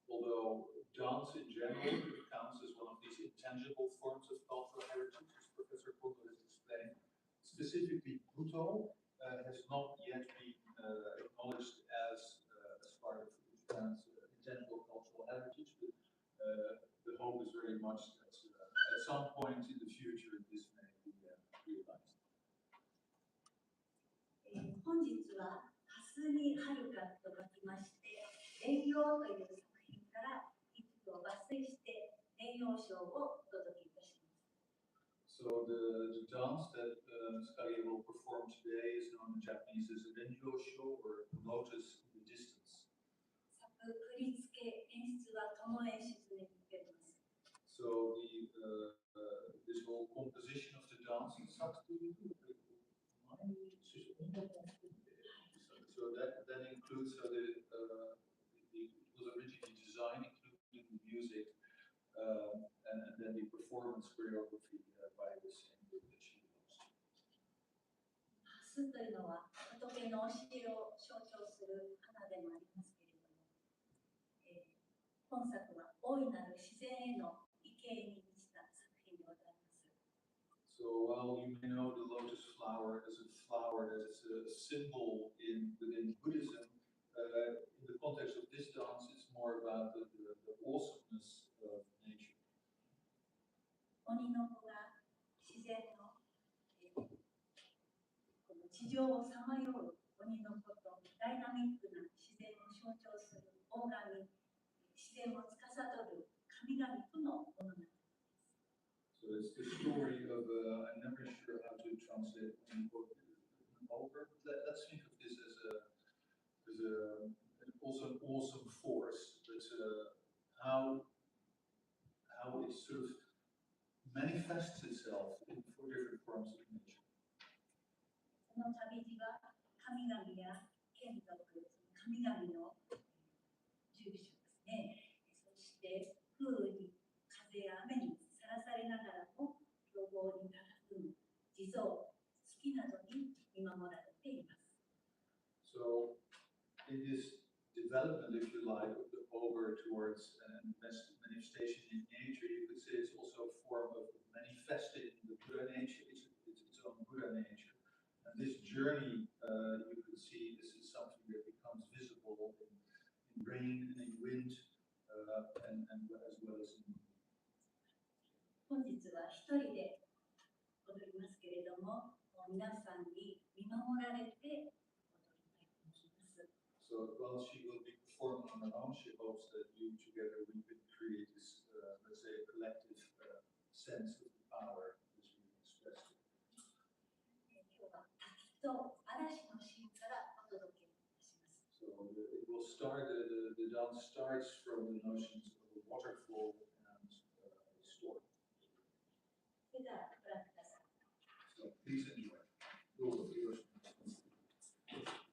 although dance in general counts as one of these intangible forms of cultural heritage, as Professor KONDO has explained, specifically Butoh has not yet been acknowledged as part of Japan's intangible cultural heritage, but the hope is very much that at some point in the future this may be realized. 本日は蓮に遥かと書きまして霊陽という作品から一部を抜粋して霊陽章をお届けいたします。So the dance that Ms. Kagaya will perform today is known in Japanese as a Renjōshō or Lotus in the Distance. 作振り付け演出は友恵しづねになります。 So this whole composition of the dance is so that includes it was originally designed including the music and then the performance choreography by the same group that she hosts. 蓮というのは仏の教えを象徴する花でもありますけれども、本作は大いなる自然への畏敬に満ちた作品でございます。 So while you may know the lotus flower as a flower that is a symbol within Buddhism, in the context of this dance, it's more about the awesomeness of nature. 鬼の子が自然のこの地上をさまよう鬼の子とダイナミックな自然を象徴する大神、自然を司る神々との物語。 So it's the story of, I'm never sure how to translate over, but let's think of this as also an awesome force. But how how it sort of manifests itself in four different forms of nature. その旅路は神々や眷属、神々の住所ですね。そして風に、風や雨にさらされながらも凶暴に佇む地蔵、月などに見守られています。So, in this development, if you like, over towards manifestation in nature, you could say it's also a form of manifesting the Buddha nature. It's its own Buddha nature. And this journey, you could see, this is something that becomes visible in rain and in wind, and as well as in. 本日は一人で踊りますけれども、皆さんに見守られて踊りたいと思います。So while she will be performing on her own, she hopes that you together we can create this, let's say, a collective sense of the power as we expressed it. 今日は滝と嵐のシーンからお届けいたします。So it will start, the dance starts from the notions of a waterfall and a storm. それではご覧ください。So please enjoy. どうぞよろしくお願いします。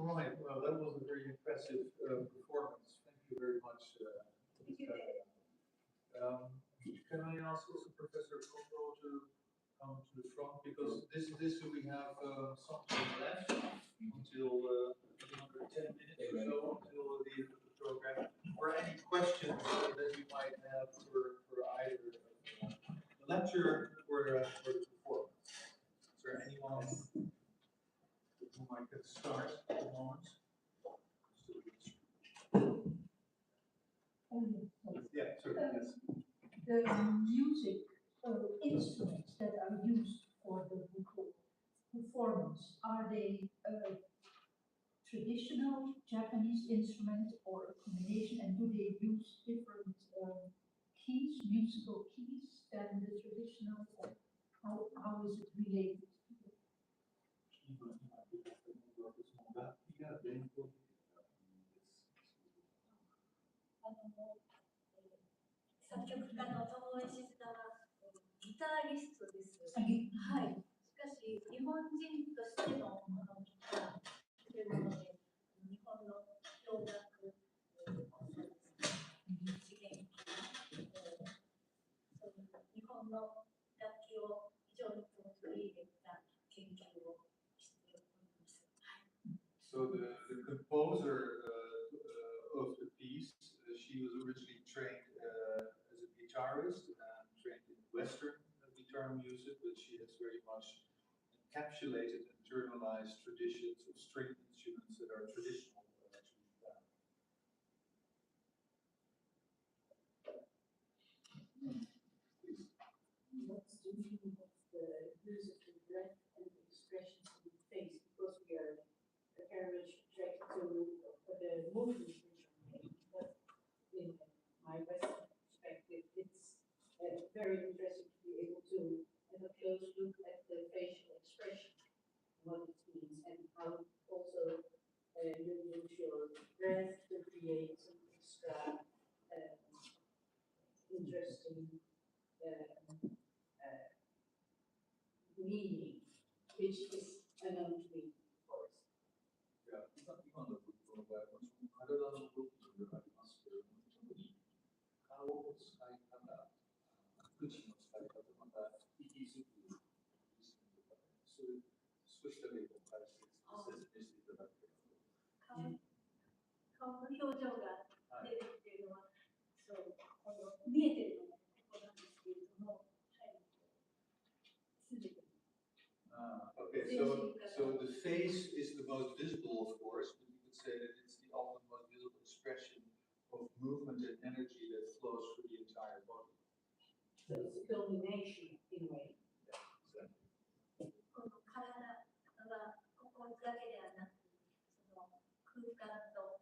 Right, well, that was a very impressive performance. Thank you very much. Can I ask also Professor KONDO to come to the front, because this we have some time left until another 10 minutes or so until the end of the program. Or any questions that you might have for either the lecture or the performance. Is there anyone whom I could start at the moment? Yeah, sure, yes. The music instruments that are used for the Butoh are they traditional Japanese instruments or a combination, and do they use different keys, musical keys than the traditional, or how is it related? 作曲家の友江静香はギタリストです。はい。しかし日本人としてのこのギターというもので、日本の洋楽、資源日本の楽器を非常に取り入れた研究をしております。So the composer of the piece, she was originally trained as a guitarist and trained in Western guitar music, but she has very much encapsulated and internalized traditions of string instruments that are traditional to Japan. What's the meaning of the use of the breath and the expressions of the face? Because we are very much attracted to the movements which are made, but in my Western perspective, it's very interesting to be able to have a close look at the facial expression, what it means, and how also you use your breath to create some extra interesting meaning, which is unknown to me, of course. 今の部分は体の動きがありますけれども、特に顔の使い方、口の使い方、また息づくリズムとか、そういう少しだけ解説していただければ。顔の表情が出るっていうのは、そう見えてるのもここなんですけれども、すべて。Okay, so the face is the most visible, of course, but you could say that it's the often most visible expression of movement and energy that flows through the entire body. So it's a culmination in a way. Yeah, exactly. この体はここだけではなく、その空間と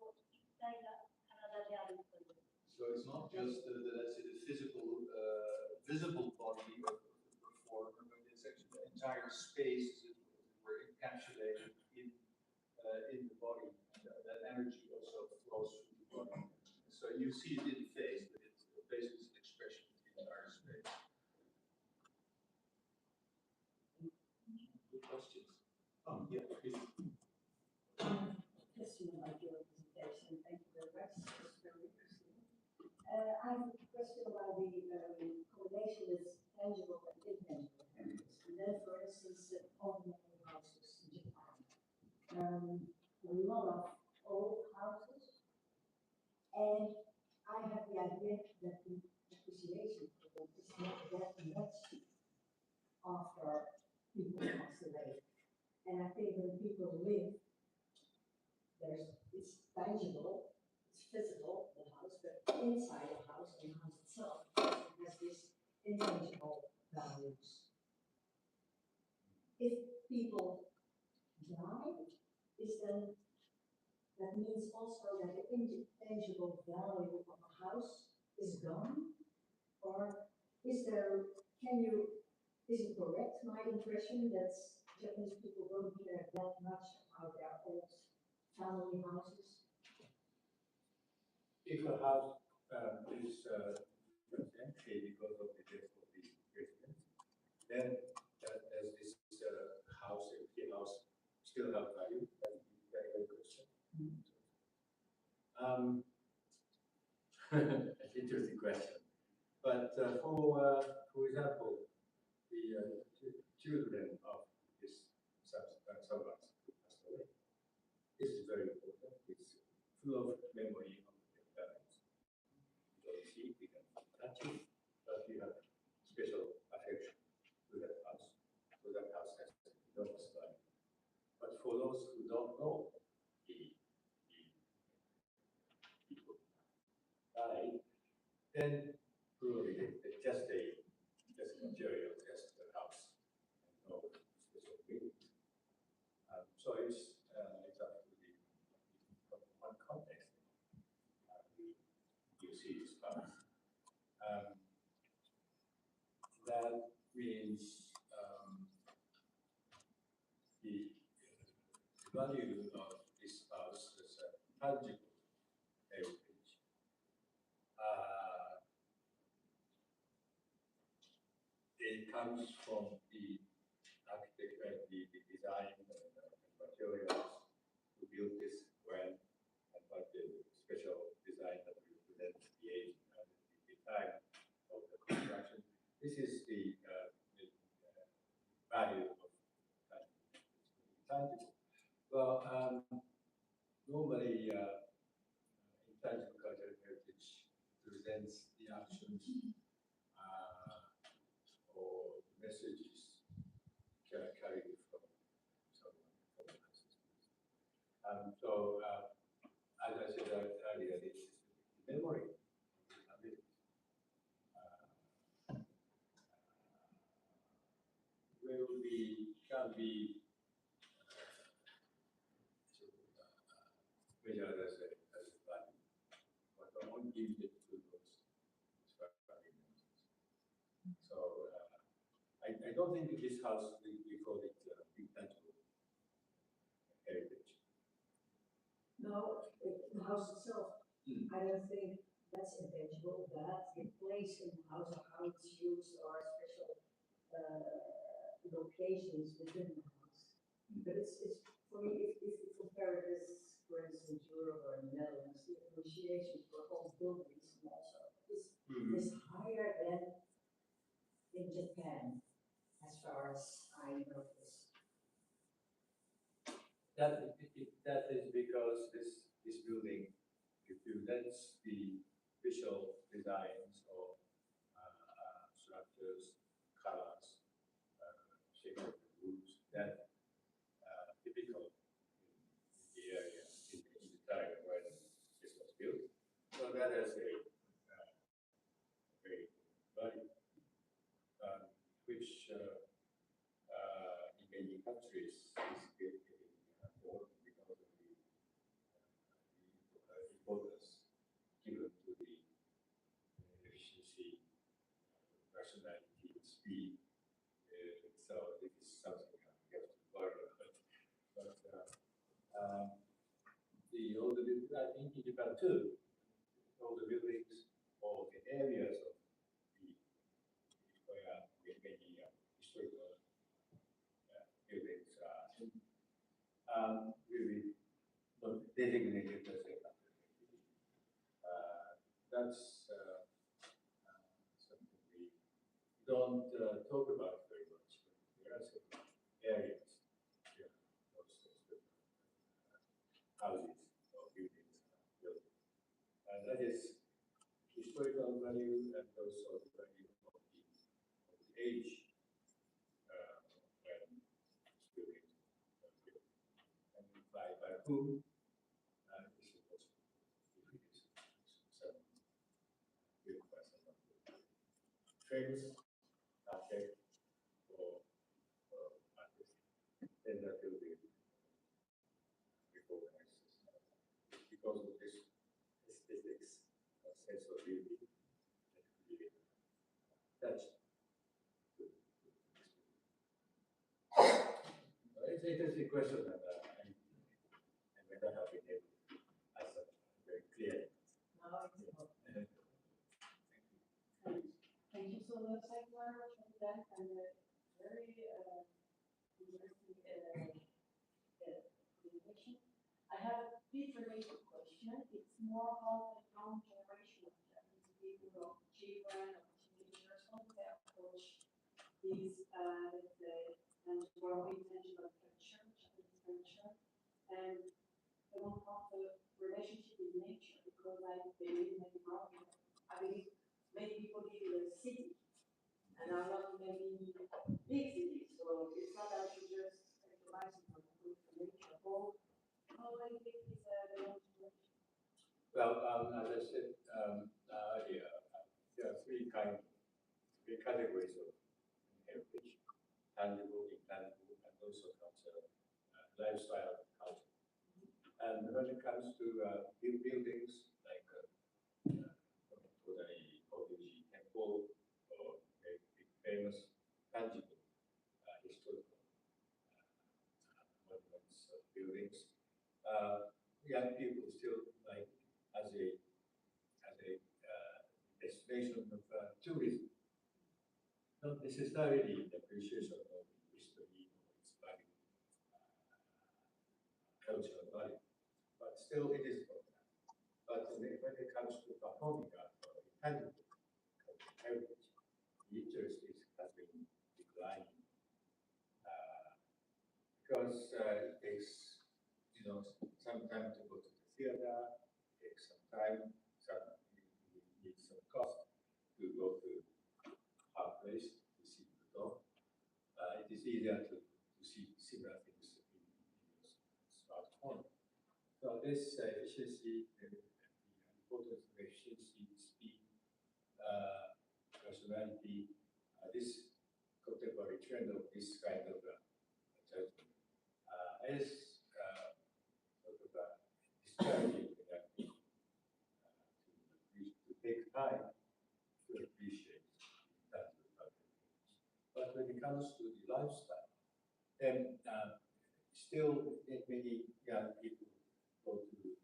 ここ一体が体であるという。So it's not just let's say the physical, visible body of the performer, but it's actually the entire space were encapsulated in the body, and that energy also flows through the body. So you see it in the face, but the face is an expression of the entire space. Good questions. Oh, yeah, please. Question about your presentation. Thank you very much. It's very interesting. I have a question about the combination with tangible and intangible areas. And then, for instance, on many houses in Japan, a lot of old houses, and I have the idea that the appreciation for them is not that much after people pass away. And I think when people live, it's tangible, it's physical, the house, but inside the house, the house itself, has this intangible values. If people die, that means also that the intangible value of a house is gone? Or is it correct, my impression, that Japanese people don't care that much about their old family houses? If a house is empty because of the death of the resident, then does this empty house still have value? That's a very good question. An interesting question. But for example, the children of this servants passed away. This is very important. It's full of memory of their parents. You don't see it, you can touch it, but you have special affection to that house. So that house has enormous value. But for those who don't know the people died, then probably it's just a material, just a house, and no special meaning. So it's up to the one context you see this stuff. That means the value of this house is a tangible heritage. It comes from the architecture, the design, and materials to build this well, and what the special design that represents the age and the time of the construction. This is the value of intangible. Well, normally intangible cultural heritage presents the actions or messages carried from someone. So, as I said earlier, this is the memory of it. Can be measured as a value, but only limited to those values. So I don't think in this house we call it intangible heritage. No, the house itself, I don't think that's intangible, that the place in the house or how it's used or special locations within the house. But it's for me, if you compare this, for instance, Europe or the Netherlands, the appreciation for all buildings and also is higher than in Japan, as far as I notice. That is because this building represents the visual designs or structures, colors, shape of the roofs that typical in the area, in the time when this was built. So that is a very value, which in many countries is getting more because of the importance given to the efficiency, rationality, speed. So this is something we have to worry about. But the older, I think in Japan too, all the buildings or the areas of the where many historical buildings are really not designated as a that's something we don't talk about very much. There are some areas, those houses or buildings are built. And that is historical value and also the value of the age when this building was built. And by whom? This is also some built by someone famous architect or artist. Then that building recognizes because of this aesthetics, sense of beauty that create attached to this building. It's an interesting question, and I may not have been able to answer very clearly. No, it's not. Thank you so much, for that and very interesting presentation. I have a bit related question. It's more about the young generation of Japanese people, of children, of teenagers, how they approach these, let's say, and what we mentioned about culture, Japanese culture, and I want to have the relationship with nature because I believe maybe wrong. I believe many people live in a city and are not maybe big cities, so it's not that you just specialize in nature. How many big is the young generation? Well, as I said earlier, there are three categories of heritage: tangible, intangible, and also cultural, lifestyle culture. And when it comes to buildings like temple or very big famous tangible historical monuments, buildings, young people still like as a destination of tourism, not necessarily the appreciation of history or its value, cultural value, but still it is important. But when it comes to performing art or intangible heritage, the interest has been declining because it takes some time to go to the theater, it takes some time, you need some cost to go to our place to see Butoh. It is easier to see similar things in your smartphone. So this efficiency, the importance of efficiency, speed, personality, this contemporary trend of this kind of judgment is sort of discouraging to take time to appreciate that. But when it comes to the lifestyle, then still many young people go to the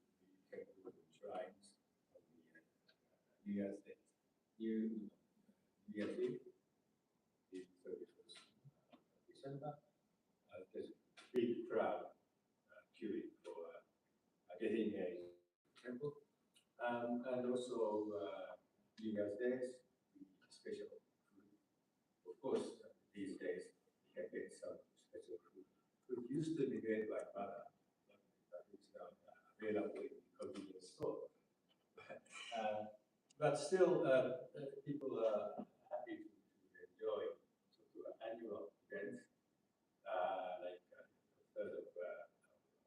temple shrines on the New Year's Day, New Year's Eve, the 31st of December. There's a big crowd queuing for getting a temple, and also New Year's Days, special food. Of course, these days you can get some special food. Food used to be made by mother, but it's now available in the convenience store. But still, people are happy to enjoy annual events like the 3rd of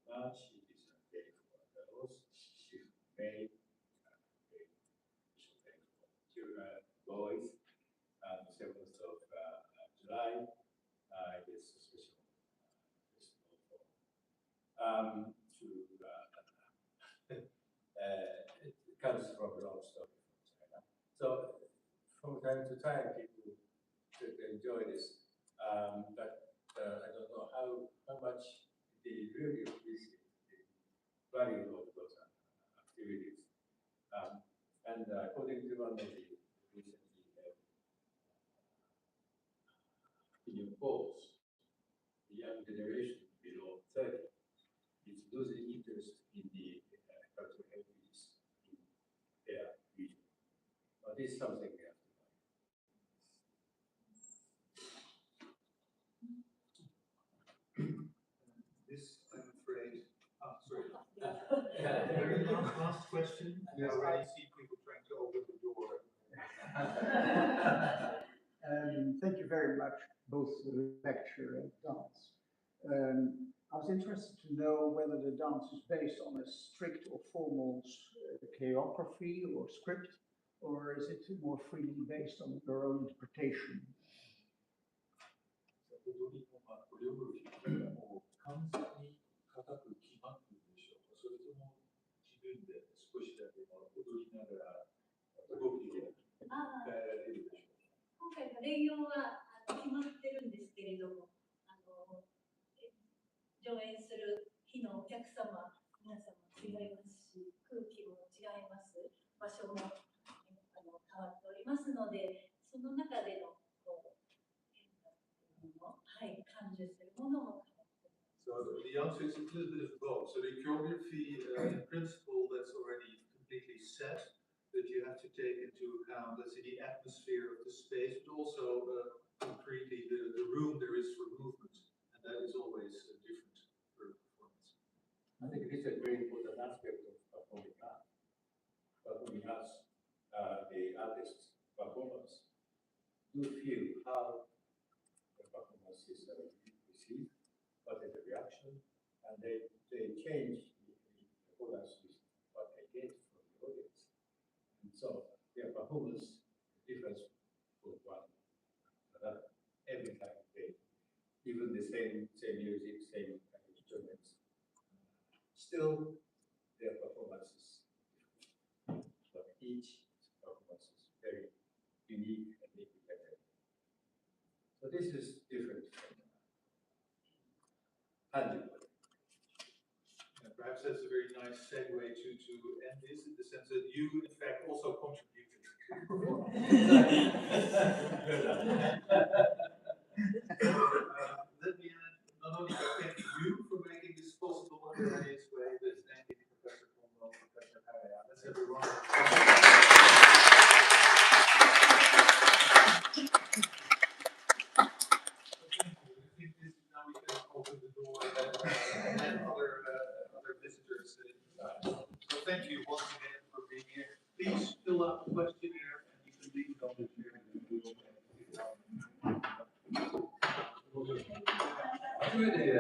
March. It is a day for girls. 5th of May, special day for children, boys. And the 7th of July, it is a special festival for it comes from a long story from China. So from time to time, people could enjoy this, but I don't know how much they really appreciate the value of those activities. And according to one of the recently opinion polls, the young generation below 30 is losing interest in the cultural heritage in their region. But this is something we have to mind. This, I'm afraid, sorry. Very last question. We already see people trying to open the door. Thank you very much, both the lecture and dance. I was interested to know whether the dance is based on a strict or formal choreography or script, or is it more freely based on your own interpretation? 踊りのコレオグラフィーも完全に固く決まっているでしょうか、それとも自分で少しだけ踊りながら動きで変えられるでしょうか。今回の例用は決まってるんですけれども、上演する日のお客様、皆様違いますし、空気も違います、場所も変わっておりますので、その中での感受するものも変わっています。So the answer is a little bit of both. So the choreography, in principle, that's already completely set, that you have to take into account, let's say, the atmosphere of the space, but also concretely the room there is for movement, and that is always different for performance. I think this is a very important aspect of performing art. Performing arts, the artists' performance do feel how the performance is received, what is the reaction, and they change in accordance with what they get from the audience. And so their performance differs from one another every time. Even the same music, same kind of instruments. Still, their performances, but each performance is very unique and independent. So this is different from tangible. And perhaps that's a very nice segue to end this in the sense that you, in fact, also contributed. Let me add, not only by thanking you for making this possible in a nice way, but thanking Professor KONDO, Professor Kaya. Let's have a round of applause. Now we can open the door and other visitors. So thank you once again for being here. Please fill out the questionnaire and you can leave it on the chair and we will pick it up. Good idea.